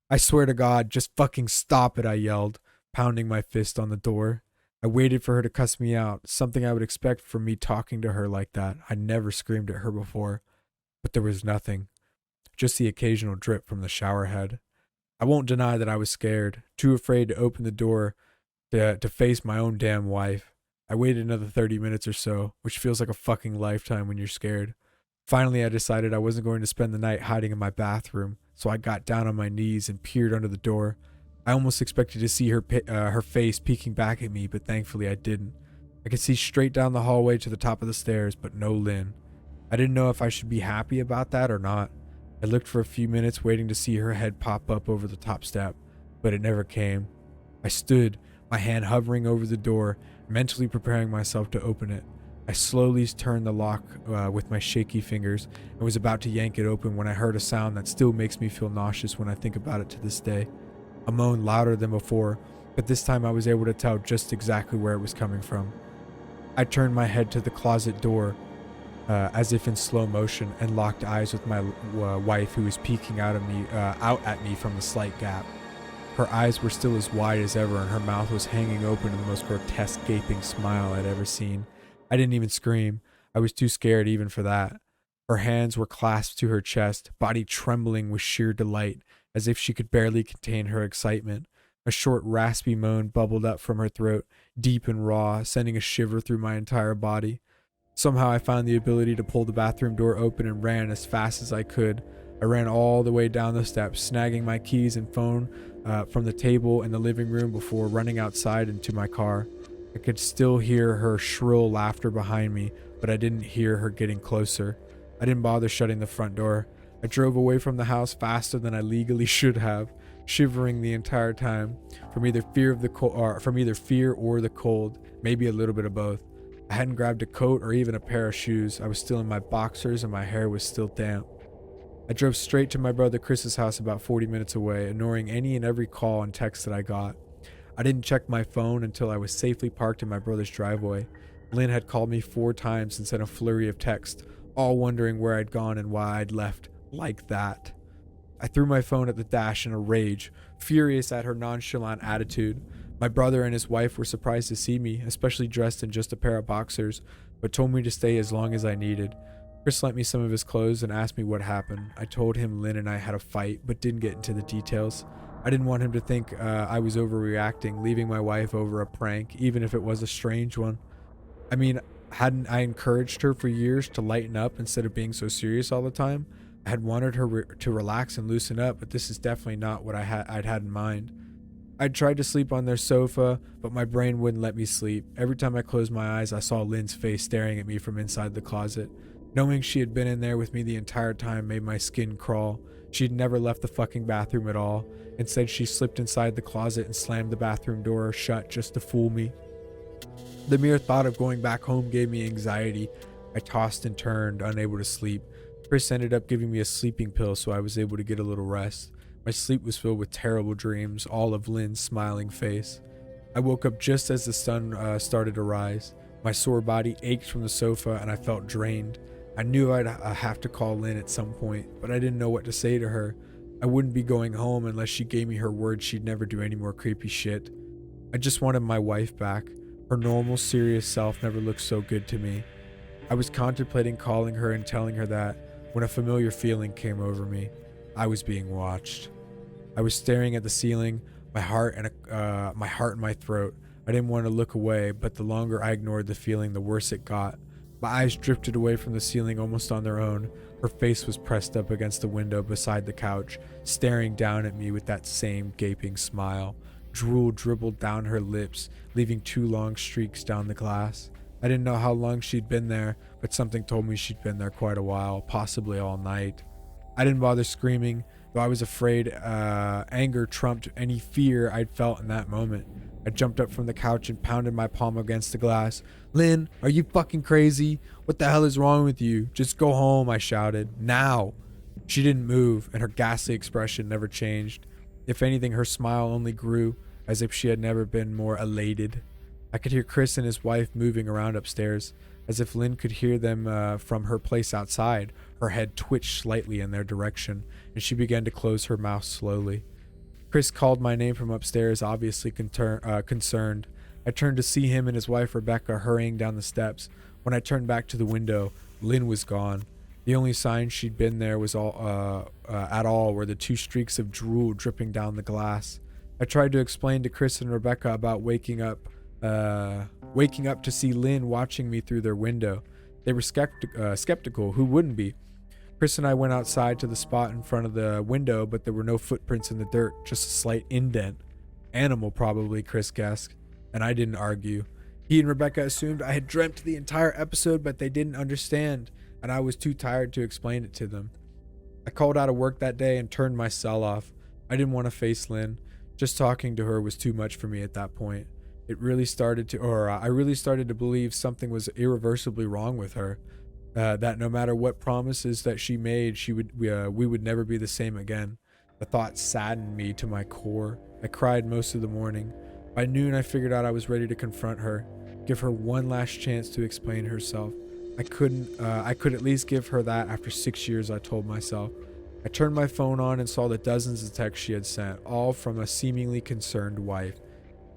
"I swear to God, just fucking stop it," I yelled, pounding my fist on the door. I waited for her to cuss me out, something I would expect from me talking to her like that. I never screamed at her before, but there was nothing, just the occasional drip from the shower head. I won't deny that I was scared, too afraid to open the door to face my own damn wife. I waited another 30 minutes or so, which feels like a fucking lifetime when you're scared. Finally, I decided I wasn't going to spend the night hiding in my bathroom, so I got down on my knees and peered under the door. I almost expected to see her face peeking back at me, but thankfully I didn't. I could see straight down the hallway to the top of the stairs, but no Lynn. I didn't know if I should be happy about that or not. I looked for a few minutes waiting to see her head pop up over the top step, but it never came. I stood, my hand hovering over the door, mentally preparing myself to open it. I slowly turned the lock with my shaky fingers and was about to yank it open when I heard a sound that still makes me feel nauseous when I think about it to this day. A moan louder than before, but this time I was able to tell just exactly where it was coming from. I turned my head to the closet door as if in slow motion and locked eyes with my wife, who was peeking out at me from the slight gap. Her eyes were still as wide as ever and her mouth was hanging open in the most grotesque gaping smile I'd ever seen. I didn't even scream. I was too scared even for that. Her hands were clasped to her chest, body trembling with sheer delight, as if she could barely contain her excitement. A short, raspy moan bubbled up from her throat, deep and raw, sending a shiver through my entire body. Somehow I found the ability to pull the bathroom door open and ran as fast as I could. I ran all the way down the steps, snagging my keys and phone from the table in the living room before running outside into my car. I could still hear her shrill laughter behind me, but I didn't hear her getting closer. I didn't bother shutting the front door. I drove away from the house faster than I legally should have, shivering the entire time from either fear of the fear or the cold, maybe a little bit of both. I hadn't grabbed a coat or even a pair of shoes. I was still in my boxers and my hair was still damp. I drove straight to my brother Chris's house about 40 minutes away, ignoring any and every call and text that I got. I didn't check my phone until I was safely parked in my brother's driveway. Lynn had called me 4 times and sent a flurry of texts, all wondering where I'd gone and why I'd left like that. I threw my phone at the dash in a rage, furious at her nonchalant attitude. My brother and his wife were surprised to see me, especially dressed in just a pair of boxers, but told me to stay as long as I needed. Chris lent me some of his clothes and asked me what happened. I told him Lynn and I had a fight, but didn't get into the details. I didn't want him to think I was overreacting, leaving my wife over a prank, even if it was a strange one. I mean, hadn't I encouraged her for years to lighten up instead of being so serious all the time? I had wanted her to relax and loosen up, but this is definitely not what I'd had in mind. I'd tried to sleep on their sofa, but my brain wouldn't let me sleep. Every time I closed my eyes, I saw Lynn's face staring at me from inside the closet. Knowing she had been in there with me the entire time made my skin crawl. She'd never left the fucking bathroom at all. Instead, she slipped inside the closet and slammed the bathroom door shut just to fool me. The mere thought of going back home gave me anxiety. I tossed and turned, unable to sleep. Chris ended up giving me a sleeping pill so I was able to get a little rest. My sleep was filled with terrible dreams, all of Lynn's smiling face. I woke up just as the sun started to rise. My sore body ached from the sofa and I felt drained. I knew I'd have to call Lynn at some point, but I didn't know what to say to her. I wouldn't be going home unless she gave me her word she'd never do any more creepy shit. I just wanted my wife back. Her normal, serious self never looked so good to me. I was contemplating calling her and telling her that when a familiar feeling came over me. I was being watched. I was staring at the ceiling, my heart in my throat. I didn't want to look away, but the longer I ignored the feeling, the worse it got. My eyes drifted away from the ceiling almost on their own. Her face was pressed up against the window beside the couch, staring down at me with that same gaping smile. Drool dribbled down her lips, leaving 2 long streaks down the glass. I didn't know how long she'd been there, but something told me she'd been there quite a while, possibly all night. I didn't bother screaming, though I was afraid anger trumped any fear I'd felt in that moment. I jumped up from the couch and pounded my palm against the glass. "Lynn, are you fucking crazy? What the hell is wrong with you? Just go home," I shouted. "Now!" She didn't move, and her ghastly expression never changed. If anything, her smile only grew, as if she had never been more elated. I could hear Chris and his wife moving around upstairs, as if Lynn could hear them from her place outside. Her head twitched slightly in their direction, and she began to close her mouth slowly. Chris called my name from upstairs, obviously concerned. I turned to see him and his wife Rebecca hurrying down the steps. When I turned back to the window, Lynn was gone. The only sign she'd been there was at all were the 2 streaks of drool dripping down the glass. I tried to explain to Chris and Rebecca about waking up to see Lynn watching me through their window. They were skeptical. Who wouldn't be? Chris and I went outside to the spot in front of the window, but there were no footprints in the dirt, just a slight indent. Animal, probably, Chris guessed, and I didn't argue. He and Rebecca assumed I had dreamt the entire episode, but they didn't understand, and I was too tired to explain it to them. I called out of work that day and turned my cell off. I didn't want to face Lynn. Just talking to her was too much for me at that point. I really started to believe something was irreversibly wrong with her. That no matter what promises that she made, we would never be the same again. The thought saddened me to my core. I cried most of the morning. By noon, I figured out I was ready to confront her, give her one last chance to explain herself. I could at least give her that after 6 years, I told myself. I turned my phone on and saw the dozens of texts she had sent, all from a seemingly concerned wife.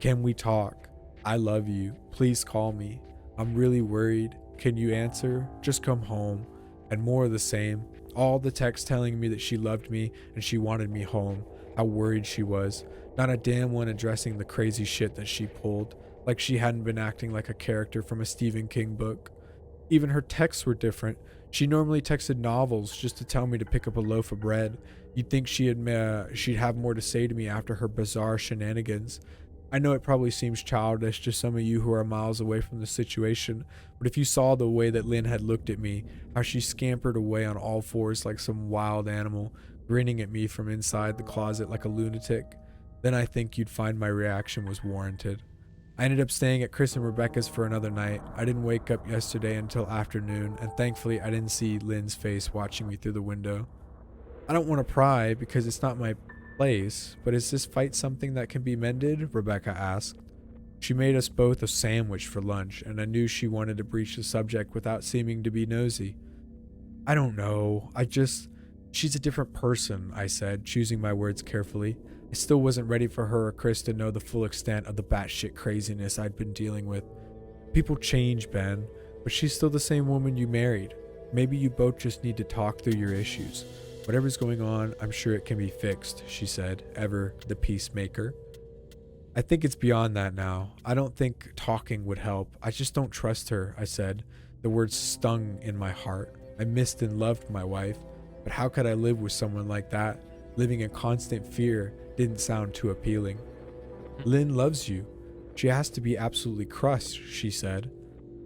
"Can we talk? I love you. Please call me. I'm really worried. Can you answer? Just come home." And more of the same. All the texts telling me that she loved me and she wanted me home. how worried she was. Not a damn one addressing the crazy shit that she pulled, like she hadn't been acting like a character from a Stephen King book. Even her texts were different. She normally texted novels just to tell me to pick up a loaf of bread. You'd think she'd have more to say to me after her bizarre shenanigans. I know it probably seems childish to some of you who are miles away from the situation, but if you saw the way that Lynn had looked at me, how she scampered away on all fours like some wild animal, grinning at me from inside the closet like a lunatic, then I think you'd find my reaction was warranted. I ended up staying at Chris and Rebecca's for another night. I didn't wake up yesterday until afternoon, and thankfully I didn't see Lynn's face watching me through the window. I don't want to pry because it's not my place, but is this fight something that can be mended? Rebecca asked. She made us both a sandwich for lunch, and I knew she wanted to breach the subject without seeming to be nosy. I don't know. She's a different person, I said, choosing my words carefully. I still wasn't ready for her or Chris to know the full extent of the batshit craziness I'd been dealing with. People change, Ben, but she's still the same woman you married. Maybe you both just need to talk through your issues. Whatever's going on, I'm sure it can be fixed, she said, ever the peacemaker. I think it's beyond that now. I don't think talking would help. I just don't trust her, I said. The words stung in my heart. I missed and loved my wife, but how could I live with someone like that? Living in constant fear didn't sound too appealing. Lynn loves you. She has to be absolutely crushed, she said.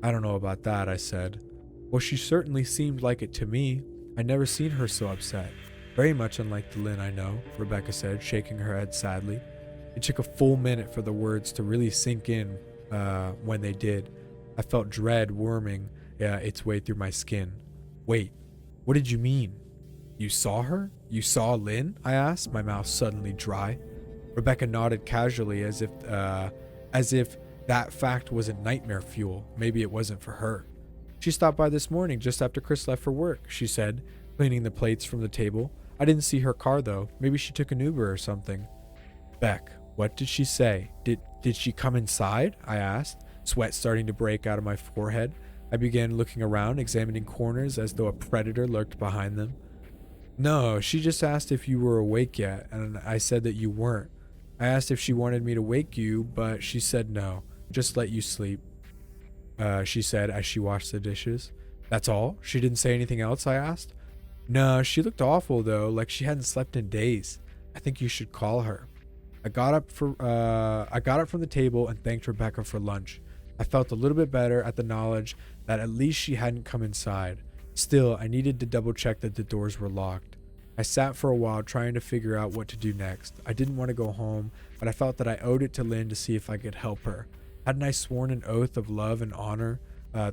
I don't know about that, I said. Well, she certainly seemed like it to me. I'd never seen her so upset. Very much unlike the Lynn I know, Rebecca said, shaking her head sadly. It took a full minute for the words to really sink in when they did. I felt dread worming its way through my skin. Wait, what did you mean? You saw her? You saw Lynn? I asked, my mouth suddenly dry. Rebecca nodded casually as if that fact wasn't nightmare fuel. Maybe it wasn't for her. She stopped by this morning just after Chris left for work, she said, cleaning the plates from the table. I didn't see her car though. Maybe she took an Uber or something. Beck, what did she say? Did she come inside? I asked, sweat starting to break out of my forehead. I began looking around, examining corners as though a predator lurked behind them. No, she just asked if you were awake yet, and I said that you weren't. I asked if she wanted me to wake you, but she said no, just let you sleep. She said as she washed the dishes. That's all? She didn't say anything else? I asked. No, she looked awful though, like she hadn't slept in days. I think you should call her. I got up from the table and thanked Rebecca for lunch. I felt a little bit better at the knowledge that at least she hadn't come inside. Still, I needed to double check that the doors were locked. I sat for a while trying to figure out what to do next. I didn't want to go home, but I felt that I owed it to Lynn to see if I could help her. Hadn't I sworn an oath of love and honor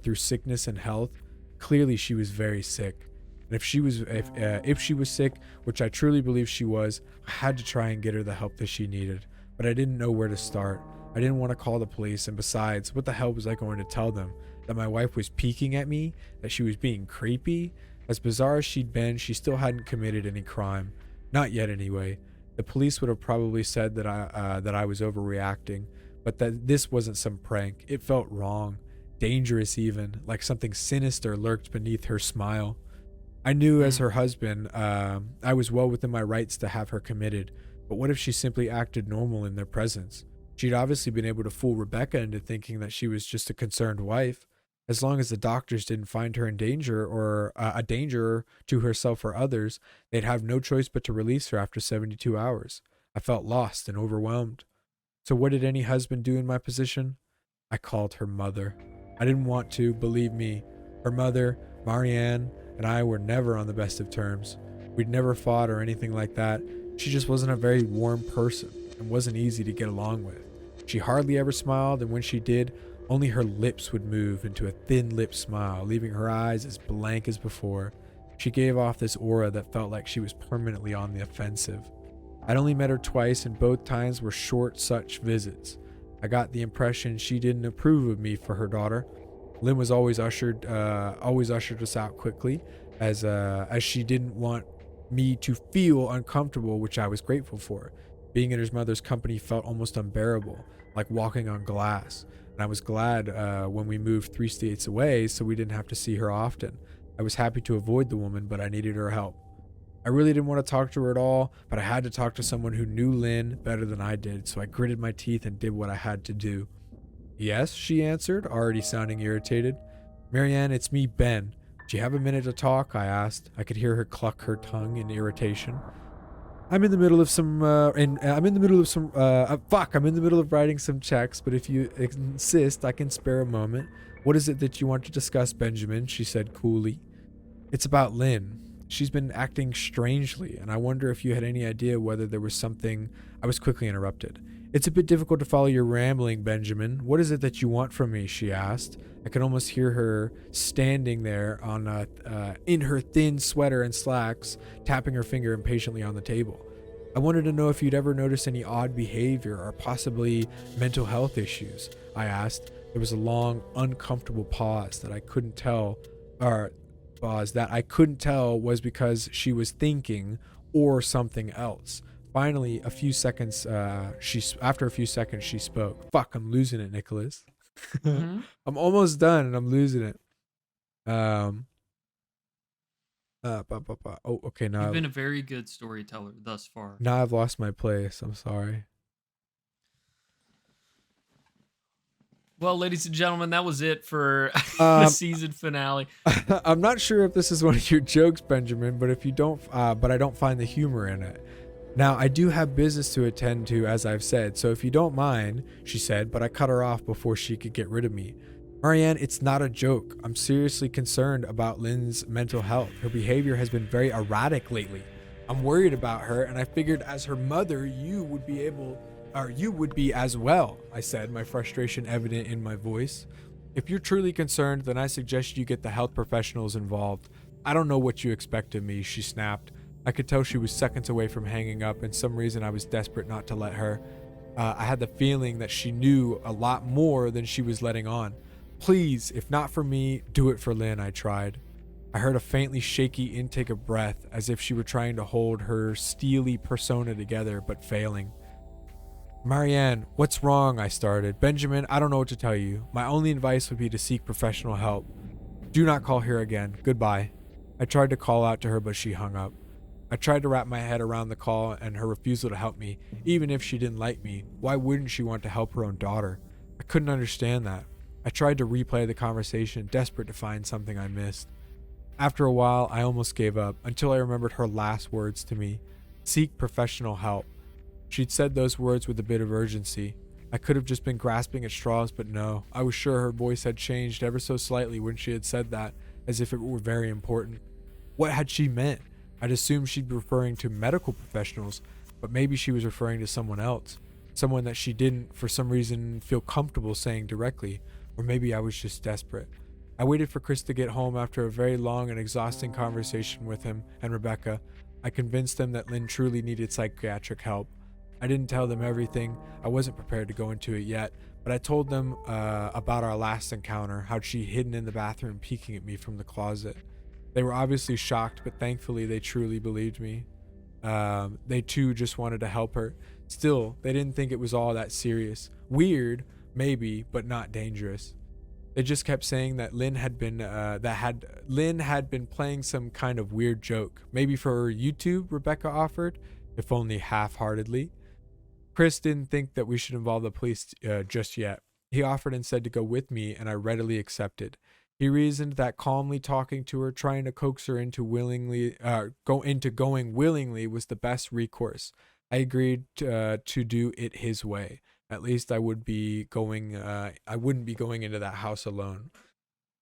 through sickness and health? Clearly she was very sick. And if she was sick, which I truly believe she was, I had to try and get her the help that she needed. But I didn't know where to start. I didn't want to call the police, and besides, what the hell was I going to tell them? That my wife was peeking at me? That she was being creepy? As bizarre as she'd been, she still hadn't committed any crime. Not yet anyway. The police would have probably said that I was overreacting, but that this wasn't some prank. It felt wrong, dangerous even, like something sinister lurked beneath her smile. I knew as her husband, I was well within my rights to have her committed, but what if she simply acted normal in their presence? She'd obviously been able to fool Rebecca into thinking that she was just a concerned wife. As long as the doctors didn't find her in danger or a danger to herself or others, they'd have no choice but to release her after 72 hours. I felt lost and overwhelmed. So what did any husband do in my position? I called her mother. I didn't want to, believe me. Her mother, Marianne, and I were never on the best of terms. We'd never fought or anything like that. She just wasn't a very warm person and wasn't easy to get along with. She hardly ever smiled, and when she did, only her lips would move into a thin-lipped smile, leaving her eyes as blank as before. She gave off this aura that felt like she was permanently on the offensive. I'd only met her twice, and both times were short such visits. I got the impression she didn't approve of me for her daughter. Lynn was always ushered us out quickly, as she didn't want me to feel uncomfortable, which I was grateful for. Being in his mother's company felt almost unbearable, like walking on glass. And I was glad when we moved 3 states away so we didn't have to see her often. I was happy to avoid the woman, but I needed her help. I really didn't want to talk to her at all, but I had to talk to someone who knew Lynn better than I did, so I gritted my teeth and did what I had to do. Yes, she answered, already sounding irritated. Marianne, it's me, Ben. Do you have a minute to talk? I asked. I could hear her cluck her tongue in irritation. I'm in the middle of I'm in the middle of writing some checks, but if you insist, I can spare a moment. What is it that you want to discuss, Benjamin? She said coolly. It's about Lynn. She's been acting strangely, and I wonder if you had any idea whether there was something. I was quickly interrupted. It's a bit difficult to follow your rambling, Benjamin. What is it that you want from me? She asked. I could almost hear her standing there in her thin sweater and slacks, tapping her finger impatiently on the table. I wanted to know if you'd ever noticed any odd behavior or possibly mental health issues, I asked. There was a long, uncomfortable pause that I couldn't tell was because she was thinking or something else. Finally, after a few seconds, she spoke. Fuck, I'm losing it, Nicholas. Mm-hmm. I'm almost done and I'm losing it. Oh, okay. Now You've been a very good storyteller thus far. Now I've lost my place. I'm sorry. Well, ladies and gentlemen, that was it for the season finale. I'm not sure if this is one of your jokes, Benjamin, but if you don't, but I don't find the humor in it. Now, I do have business to attend to, as I've said, so if you don't mind, she said, but I cut her off before she could get rid of me. Marianne, it's not a joke. I'm seriously concerned about Lynn's mental health. Her behavior has been very erratic lately. I'm worried about her, and I figured as her mother, you would be as well, I said, my frustration evident in my voice. If you're truly concerned, then I suggest you get the health professionals involved. I don't know what you expect of me, she snapped. I could tell she was seconds away from hanging up, and some reason I was desperate not to let her. I had the feeling that she knew a lot more than she was letting on. Please, if not for me, do it for Lynn, I tried. I heard a faintly shaky intake of breath, as if she were trying to hold her steely persona together, but failing. Marianne, what's wrong? I started. Benjamin, I don't know what to tell you. My only advice would be to seek professional help. Do not call here again. Goodbye. I tried to call out to her, but she hung up. I tried to wrap my head around the call and her refusal to help me. Even if she didn't like me, why wouldn't she want to help her own daughter? I couldn't understand that. I tried to replay the conversation, desperate to find something I missed. After a while, I almost gave up, until I remembered her last words to me. Seek professional help. She'd said those words with a bit of urgency. I could have just been grasping at straws, but no. I was sure her voice had changed ever so slightly when she had said that, as if it were very important. What had she meant? I'd assumed she'd be referring to medical professionals, but maybe she was referring to someone else. Someone that she didn't, for some reason, feel comfortable saying directly. Or maybe I was just desperate. I waited for Chris to get home after a very long and exhausting conversation with him and Rebecca. I convinced them that Lynn truly needed psychiatric help. I didn't tell them everything. I wasn't prepared to go into it yet, but I told them about our last encounter, how she'd hidden in the bathroom peeking at me from the closet. They were obviously shocked, but thankfully they truly believed me. They too just wanted to help her. Still, they didn't think it was all that serious. Weird, maybe, but not dangerous. They just kept saying that Lynn had been playing some kind of weird joke. Maybe for YouTube, Rebecca offered, if only half-heartedly. Chris didn't think that we should involve the police just yet. He offered instead to go with me, and I readily accepted. He reasoned that calmly talking to her, trying to coax her into going willingly was the best recourse. I agreed to do it his way. At least I wouldn't be going into that house alone.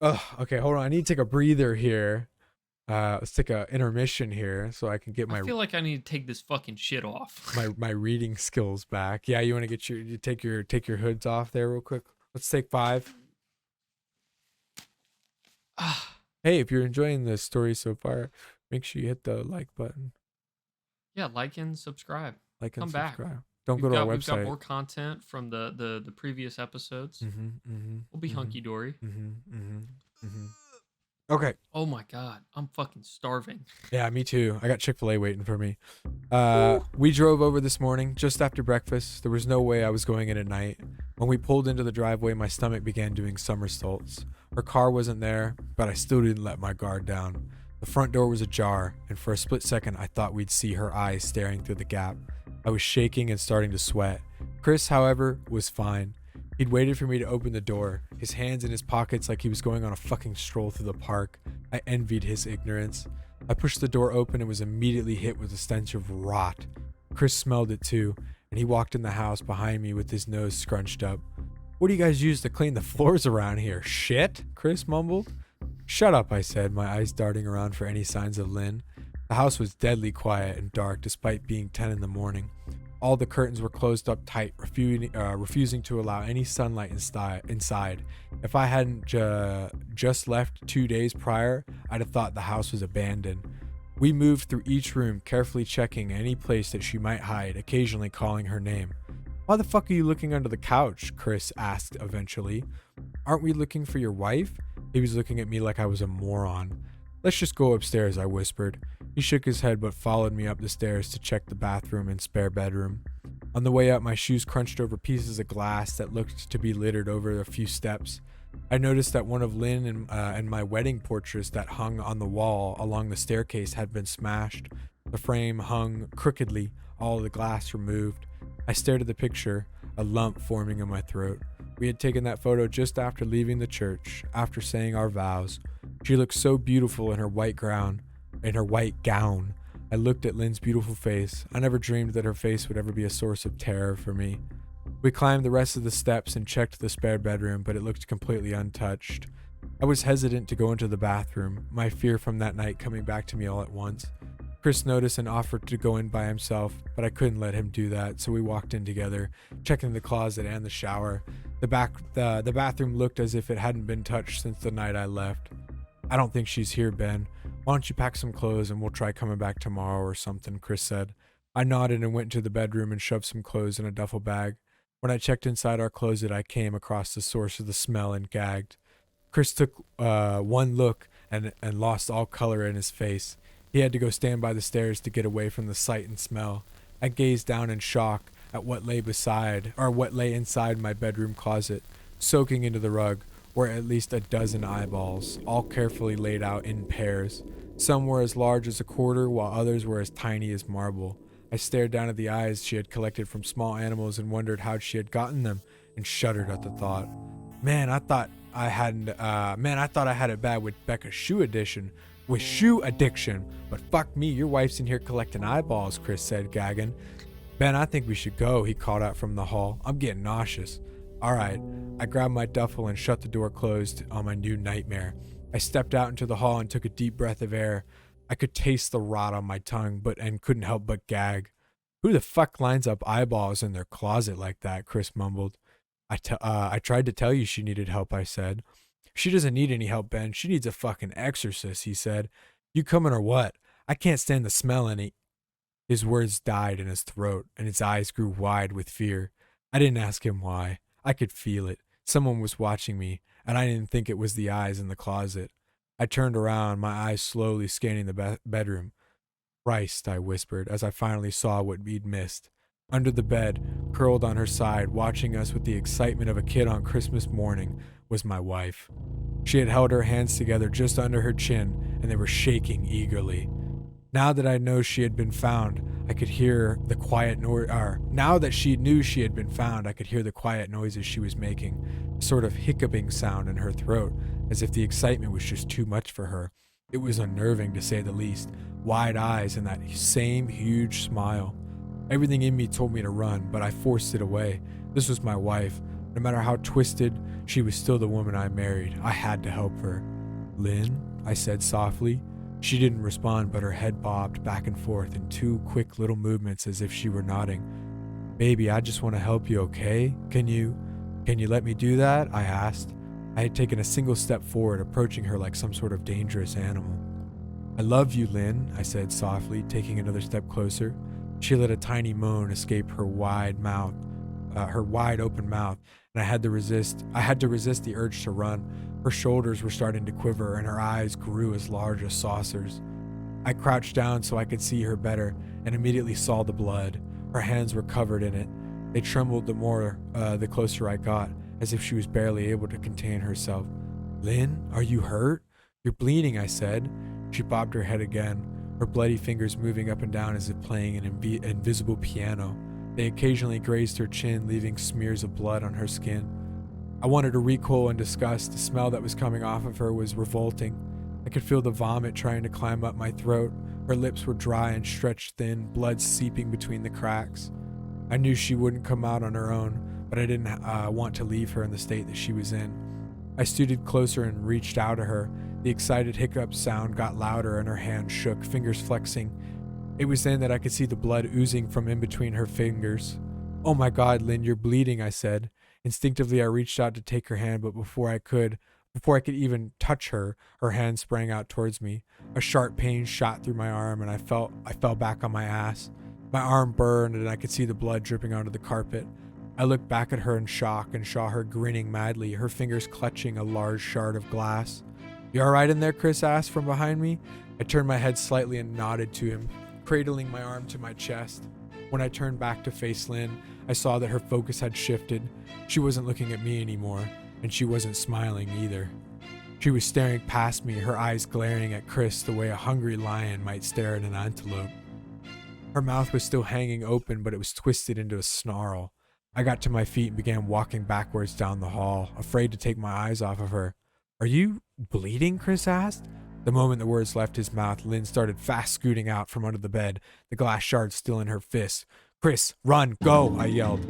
Okay, hold on. I need to take a breather here. Let's take a intermission here so I can get my. I feel like I need to take this fucking shit off. my reading skills back. Yeah, you want to take your hoods off there real quick. Let's take 5. Hey, if you're enjoying this story so far, make sure you hit the like button. Yeah, like and subscribe. Come back. Don't go to our website. We've got more content from the previous episodes. We'll be hunky dory. Okay. Oh my god, I'm fucking starving. Yeah, me too. I got Chick-fil-A waiting for me. We drove over this morning just after breakfast. There was no way I was going in at night. When we pulled into the driveway, my stomach began doing somersaults. Her car wasn't there, but I still didn't let my guard down. The front door was ajar, and for a split second I thought we'd see her eyes staring through the gap. I was shaking and starting to sweat. Chris, however, was fine. He'd waited for me to open the door, his hands in his pockets like he was going on a fucking stroll through the park. I envied his ignorance. I pushed the door open and was immediately hit with a stench of rot. Chris smelled it too, and he walked in the house behind me with his nose scrunched up. "What do you guys use to clean the floors around here? Shit?" Chris mumbled. "Shut up," I said, my eyes darting around for any signs of Lynn. The house was deadly quiet and dark despite being 10 in the morning. All the curtains were closed up tight, refusing to allow any sunlight inside. If I hadn't just left 2 days prior, I'd have thought the house was abandoned. We moved through each room, carefully checking any place that she might hide, occasionally calling her name. "Why the fuck are you looking under the couch?" Chris asked eventually. "Aren't we looking for your wife?" He was looking at me like I was a moron. "Let's just go upstairs," I whispered. He shook his head but followed me up the stairs to check the bathroom and spare bedroom. On the way up, my shoes crunched over pieces of glass that looked to be littered over a few steps. I noticed that one of Lynn and my wedding portraits that hung on the wall along the staircase had been smashed. The frame hung crookedly, all the glass removed. I stared at the picture, a lump forming in my throat. We had taken that photo just after leaving the church, after saying our vows. She looked so beautiful in her white gown. I looked at Lynn's beautiful face. I never dreamed that her face would ever be a source of terror for me. We climbed the rest of the steps and checked the spare bedroom, but it looked completely untouched. I was hesitant to go into the bathroom, my fear from that night coming back to me all at once. Chris noticed and offered to go in by himself, but I couldn't let him do that, so we walked in together, checking the closet and the shower. The bathroom looked as if it hadn't been touched since the night I left. "I don't think she's here, Ben. Why don't you pack some clothes and we'll try coming back tomorrow or something," Chris said. I nodded and went into the bedroom and shoved some clothes in a duffel bag. When I checked inside our closet, I came across the source of the smell and gagged. Chris took one look and lost all color in his face. He had to go stand by the stairs to get away from the sight and smell. I gazed down in shock at what lay inside my bedroom closet, soaking into the rug, were at least a dozen eyeballs, all carefully laid out in pairs. Some were as large as a quarter, while others were as tiny as marble. I stared down at the eyes she had collected from small animals and wondered how she had gotten them, and shuddered at the thought. Man, I thought I had it bad with Becca's shoe addiction, but fuck me, your wife's in here collecting eyeballs, Chris said, gagging. "Ben, I think we should go," he called out from the hall. "I'm getting nauseous." "All right." I grabbed my duffel and shut the door closed on my new nightmare. I stepped out into the hall and took a deep breath of air. I could taste the rot on my tongue, and couldn't help but gag. "Who the fuck lines up eyeballs in their closet like that?" Chris mumbled. I tried to tell you she needed help," I said. "She doesn't need any help, Ben. She needs a fucking exorcist," he said. "You coming or what? I can't stand the smell any." His words died in his throat, and his eyes grew wide with fear. I didn't ask him why. I could feel it. Someone was watching me, and I didn't think it was the eyes in the closet. I turned around, my eyes slowly scanning the bedroom. "Christ," I whispered, as I finally saw what we'd missed. Under the bed, curled on her side, watching us with the excitement of a kid on Christmas morning, was my wife. She had held her hands together just under her chin, and they were shaking eagerly. Now that I know she had been found, I could hear the quiet now that she knew she had been found, I could hear the quiet noises she was making, a sort of hiccuping sound in her throat, as if the excitement was just too much for her. It was unnerving, to say the least. Wide eyes and that same huge smile. Everything in me told me to run, but I forced it away. This was my wife. No matter how twisted, she was still the woman I married. I had to help her. "Lynn?" I said softly. She didn't respond, but her head bobbed back and forth in 2 quick little movements as if she were nodding. "Baby, I just want to help you, okay? Can you let me do that?" I asked. I had taken a single step forward, approaching her like some sort of dangerous animal. "I love you, Lynn," I said softly, taking another step closer. She let a tiny moan escape her wide open mouth, and I had to resist the urge to run. Her shoulders were starting to quiver, and her eyes grew as large as saucers. I crouched down so I could see her better, and immediately saw the blood. Her hands were covered in it. They trembled the closer I got, as if she was barely able to contain herself. "Lynn, are you hurt?" "You're bleeding," I said. She bobbed her head again, her bloody fingers moving up and down as if playing an invisible piano. They occasionally grazed her chin, leaving smears of blood on her skin. I wanted to recoil in disgust. The smell that was coming off of her was revolting. I could feel the vomit trying to climb up my throat. Her lips were dry and stretched thin, blood seeping between the cracks. I knew she wouldn't come out on her own, but I didn't want to leave her in the state that she was in. I scooted closer and reached out to her. The excited hiccup sound got louder and her hand shook, fingers flexing. It was then that I could see the blood oozing from in between her fingers. "Oh my God, Lynn, you're bleeding," I said. Instinctively, I reached out to take her hand, but before I could even touch her, her hand sprang out towards me. A sharp pain shot through my arm, and I fell back on my ass. My arm burned, and I could see the blood dripping onto the carpet. I looked back at her in shock and saw her grinning madly, her fingers clutching a large shard of glass. "You all right in there?" Chris asked from behind me. I turned my head slightly and nodded to him, cradling my arm to my chest. When I turned back to face Lynn, I saw that her focus had shifted. She wasn't looking at me anymore, and she wasn't smiling either. She was staring past me, her eyes glaring at Chris the way a hungry lion might stare at an antelope. Her mouth was still hanging open, but it was twisted into a snarl. I got to my feet and began walking backwards down the hall, afraid to take my eyes off of her. "Are you bleeding?" Chris asked. The moment the words left his mouth, Lynn started fast scooting out from under the bed, the glass shard still in her fist. "Chris, run, go," I yelled.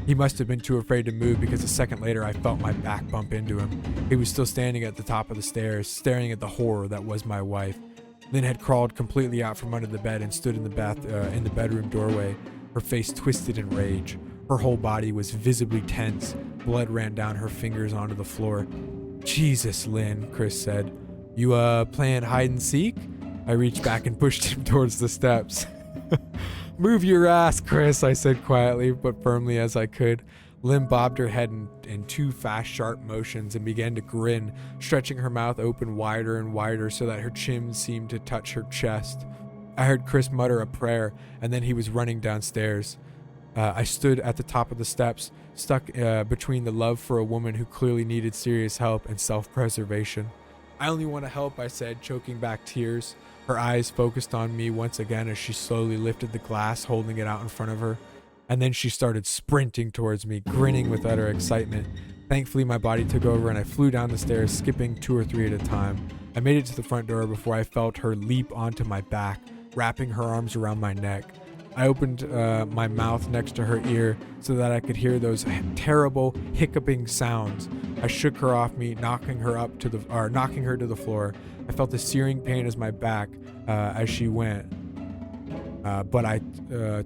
He must have been too afraid to move because a second later I felt my back bump into him. He was still standing at the top of the stairs, staring at the horror that was my wife. Lynn had crawled completely out from under the bed and stood in the bedroom doorway, her face twisted in rage. Her whole body was visibly tense. Blood ran down her fingers onto the floor. "Jesus, Lynn," Chris said. "You, playing hide and seek?" I reached back and pushed him towards the steps. "Move your ass, Chris," I said quietly but firmly as I could. Lynn bobbed her head in two fast, sharp motions and began to grin, stretching her mouth open wider and wider so that her chin seemed to touch her chest. I heard Chris mutter a prayer, and then he was running downstairs. I stood at the top of the steps, stuck between the love for a woman who clearly needed serious help and self-preservation. "I only want to help," I said, choking back tears. Her eyes focused on me once again as she slowly lifted the glass, holding it out in front of her. And then she started sprinting towards me, grinning with utter excitement. Thankfully, my body took over and I flew down the stairs, skipping 2 or 3 at a time. I made it to the front door before I felt her leap onto my back, wrapping her arms around my neck. I opened my mouth next to her ear so that I could hear those terrible hiccuping sounds. I shook her off me, knocking her to the floor. I felt a searing pain as my back as she went. But I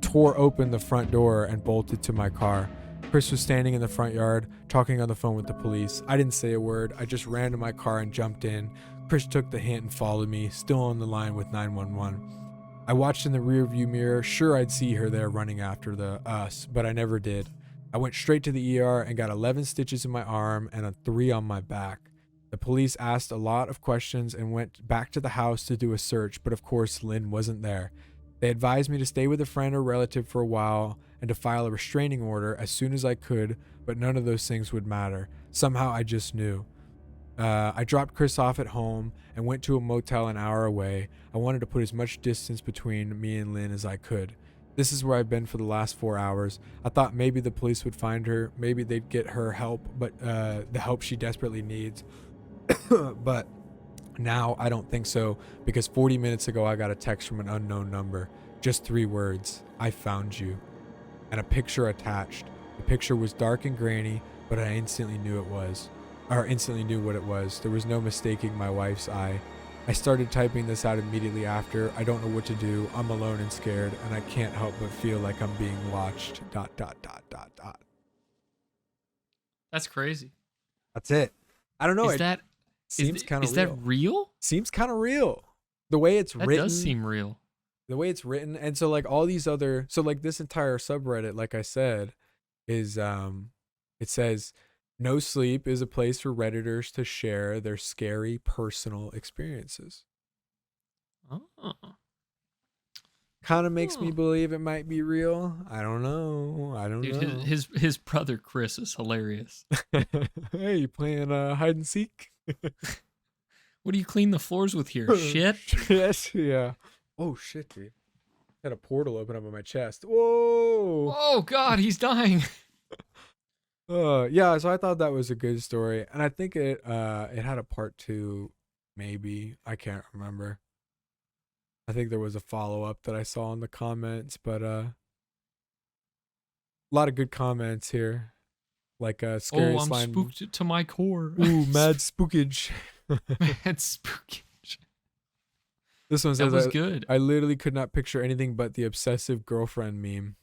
tore open the front door and bolted to my car. Chris was standing in the front yard, talking on the phone with the police. I didn't say a word. I just ran to my car and jumped in. Chris took the hint and followed me, still on the line with 911. I watched in the rearview mirror, sure I'd see her there running after us, but I never did. I went straight to the ER and got 11 stitches in my arm and 3 on my back. The police asked a lot of questions and went back to the house to do a search, but of course Lynn wasn't there. They advised me to stay with a friend or relative for a while and to file a restraining order as soon as I could, but none of those things would matter. Somehow I just knew. I dropped Chris off at home and went to a motel an hour away. I wanted to put as much distance between me and Lynn as I could. This is where I've been for the last 4 hours. I thought maybe the police would find her, maybe they'd get her help, but the help she desperately needs. But now I don't think so, because 40 minutes ago I got a text from an unknown number. Just 3 words: "I found you," and a picture attached. The picture was dark and grainy, but I instantly knew what it was. There was no mistaking my wife's eye. I started typing this out immediately after. I don't know what to do. I'm alone and scared, and I can't help but feel like I'm being watched. ... That's crazy. That's it. I don't know. Seems kind of real. Is that real? Seems kind of real. The way it's written. That does seem real. The way it's written. And so like all these other, so like this entire subreddit, like I said, is it says no sleep is a place for Redditors to share their scary personal experiences. Oh. Kind of makes me believe it might be real. I don't know. Dude, his brother Chris is hilarious. Hey, you playing hide and seek? What do you clean the floors with here? Shit? Yes, yeah. Oh shit, dude. Had a portal open up on my chest. Whoa. Oh God, he's dying. Yeah, so I thought that was a good story. And I think it had a part 2, maybe. I can't remember. I think there was a follow-up that I saw in the comments, but a lot of good comments here. Like scary I'm slime. spooked to my core. Ooh, mad spookage. Mad spookage. This one That says was good. I literally could not picture anything but the obsessive girlfriend meme.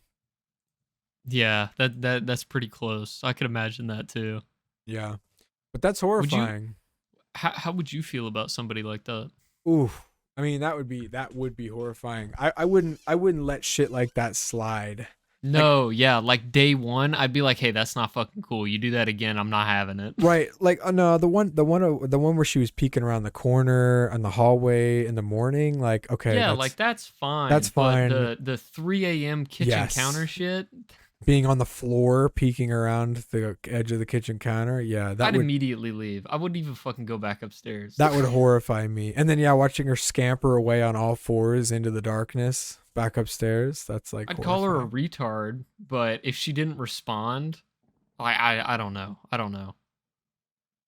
Yeah, that's pretty close. I could imagine that too. Yeah. But that's horrifying. How would you feel about somebody like that? Ooh. I mean, that would be horrifying. I wouldn't let shit like that slide. No, yeah, like day one, I'd be like, "Hey, that's not fucking cool. You do that again, I'm not having it." Right, like no, the one where she was peeking around the corner on the hallway in the morning, like okay, yeah, like that's fine. That's fine. But the 3 a.m. kitchen counter shit, being on the floor, peeking around the edge of the kitchen counter, yeah, I'd immediately leave. I wouldn't even fucking go back upstairs. That would horrify me. And then yeah, watching her scamper away on all fours into the darkness back upstairs, that's like I'd call her a retard, but if she didn't respond, I don't know.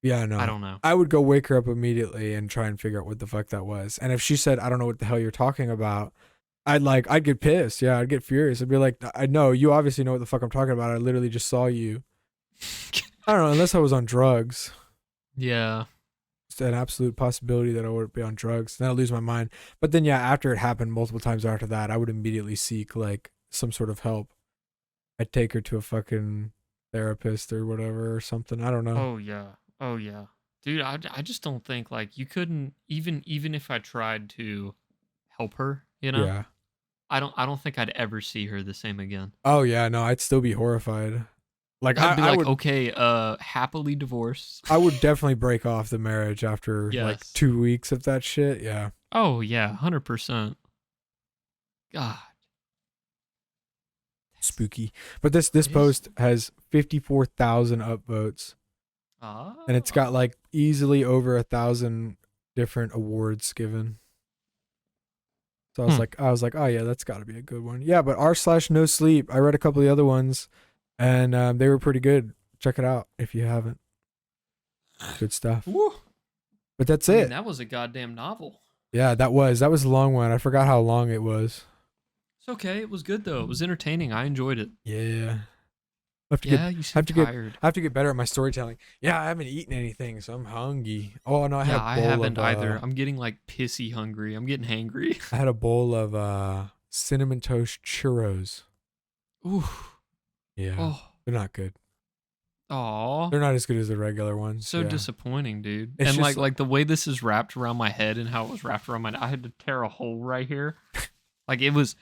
Yeah, no. I don't know. I would go wake her up immediately and try and figure out what the fuck that was. And if she said, I don't know what the hell you're talking about, I'd get pissed. Yeah, I'd get furious. I'd be like, I know, you obviously know what the fuck I'm talking about. I literally just saw you. I don't know, unless I was on drugs. Yeah. It's an absolute possibility that I would be on drugs. Then I'd lose my mind. But then yeah, after it happened multiple times after that, I would immediately seek like some sort of help. I'd take her to a fucking therapist or whatever or something. I don't know. Oh yeah. Dude, I just don't think like you couldn't even if I tried to help her, you know? Yeah. I don't think I'd ever see her the same again. Oh yeah, no, I'd still be horrified. Like I'd be I like, would, okay, happily divorced. I would definitely break off the marriage after like 2 weeks of that shit. Yeah. Oh yeah, 100%. God. Spooky. But this post has 54,000 upvotes. And it's got like easily over 1,000 different awards given. So I was like, oh yeah, that's got to be a good one. Yeah, but r/no sleep. I read a couple of the other ones, and they were pretty good. Check it out if you haven't. Good stuff. Woo. But that's it. That was a goddamn novel. Yeah, that was a long one. I forgot how long it was. It's okay. It was good though. It was entertaining. I enjoyed it. Yeah. You seem tired. I have to get better at my storytelling. Yeah, I haven't eaten anything, so I'm hungry. Oh no, I haven't either. I'm getting like pissy hungry. I'm getting hangry. I had a bowl of cinnamon toast churros. Ooh. Yeah. Oh. They're not good. Aw. They're not as good as the regular ones. So disappointing, dude. It's and just like the way this is wrapped around my head and how it was wrapped around I had to tear a hole right here. Like it was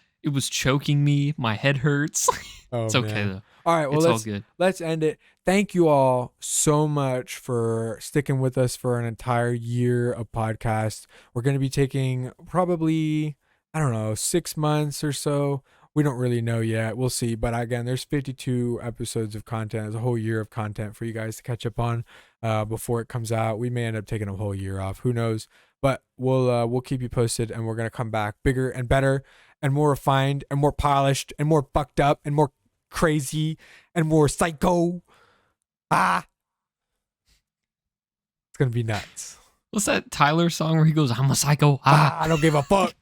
choking me. My head hurts. Oh, it's okay though. All right, well, it's all good. Let's end it. Thank you all so much for sticking with us for an entire year of podcast. We're going to be taking probably, 6 months or so. We don't really know yet. We'll see. But again, there's 52 episodes of content. There's a whole year of content for you guys to catch up on before it comes out. We may end up taking a whole year off. Who knows? But we'll keep you posted, and we're going to come back bigger and better and more refined and more polished and more fucked up and more crazy and more psycho. It's gonna be nuts. What's that Tyler song where he goes, I'm a psycho? I don't give a fuck.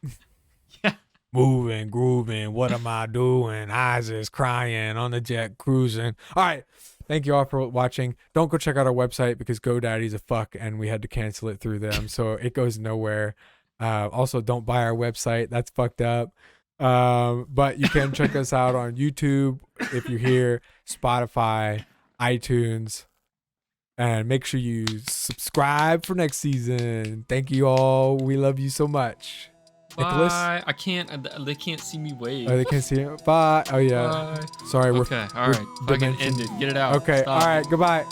Yeah. Moving, grooving, what am I doing? Eyes is crying on the jet cruising. All right, thank you all for watching. Don't go check out our website because GoDaddy's a fuck and we had to cancel it through them, so it goes nowhere. Also, don't buy our website. That's fucked up. But you can check us out on YouTube if you're here, Spotify, iTunes, and make sure you subscribe for next season. Thank you all. We love you so much. Bye. Nicholas? I can't. They can't see me wave. Oh, they can't see it. Bye. Oh yeah. Bye. Sorry. Okay. All right. Fucking end it. Get it out. Okay. Stop. All right. Goodbye.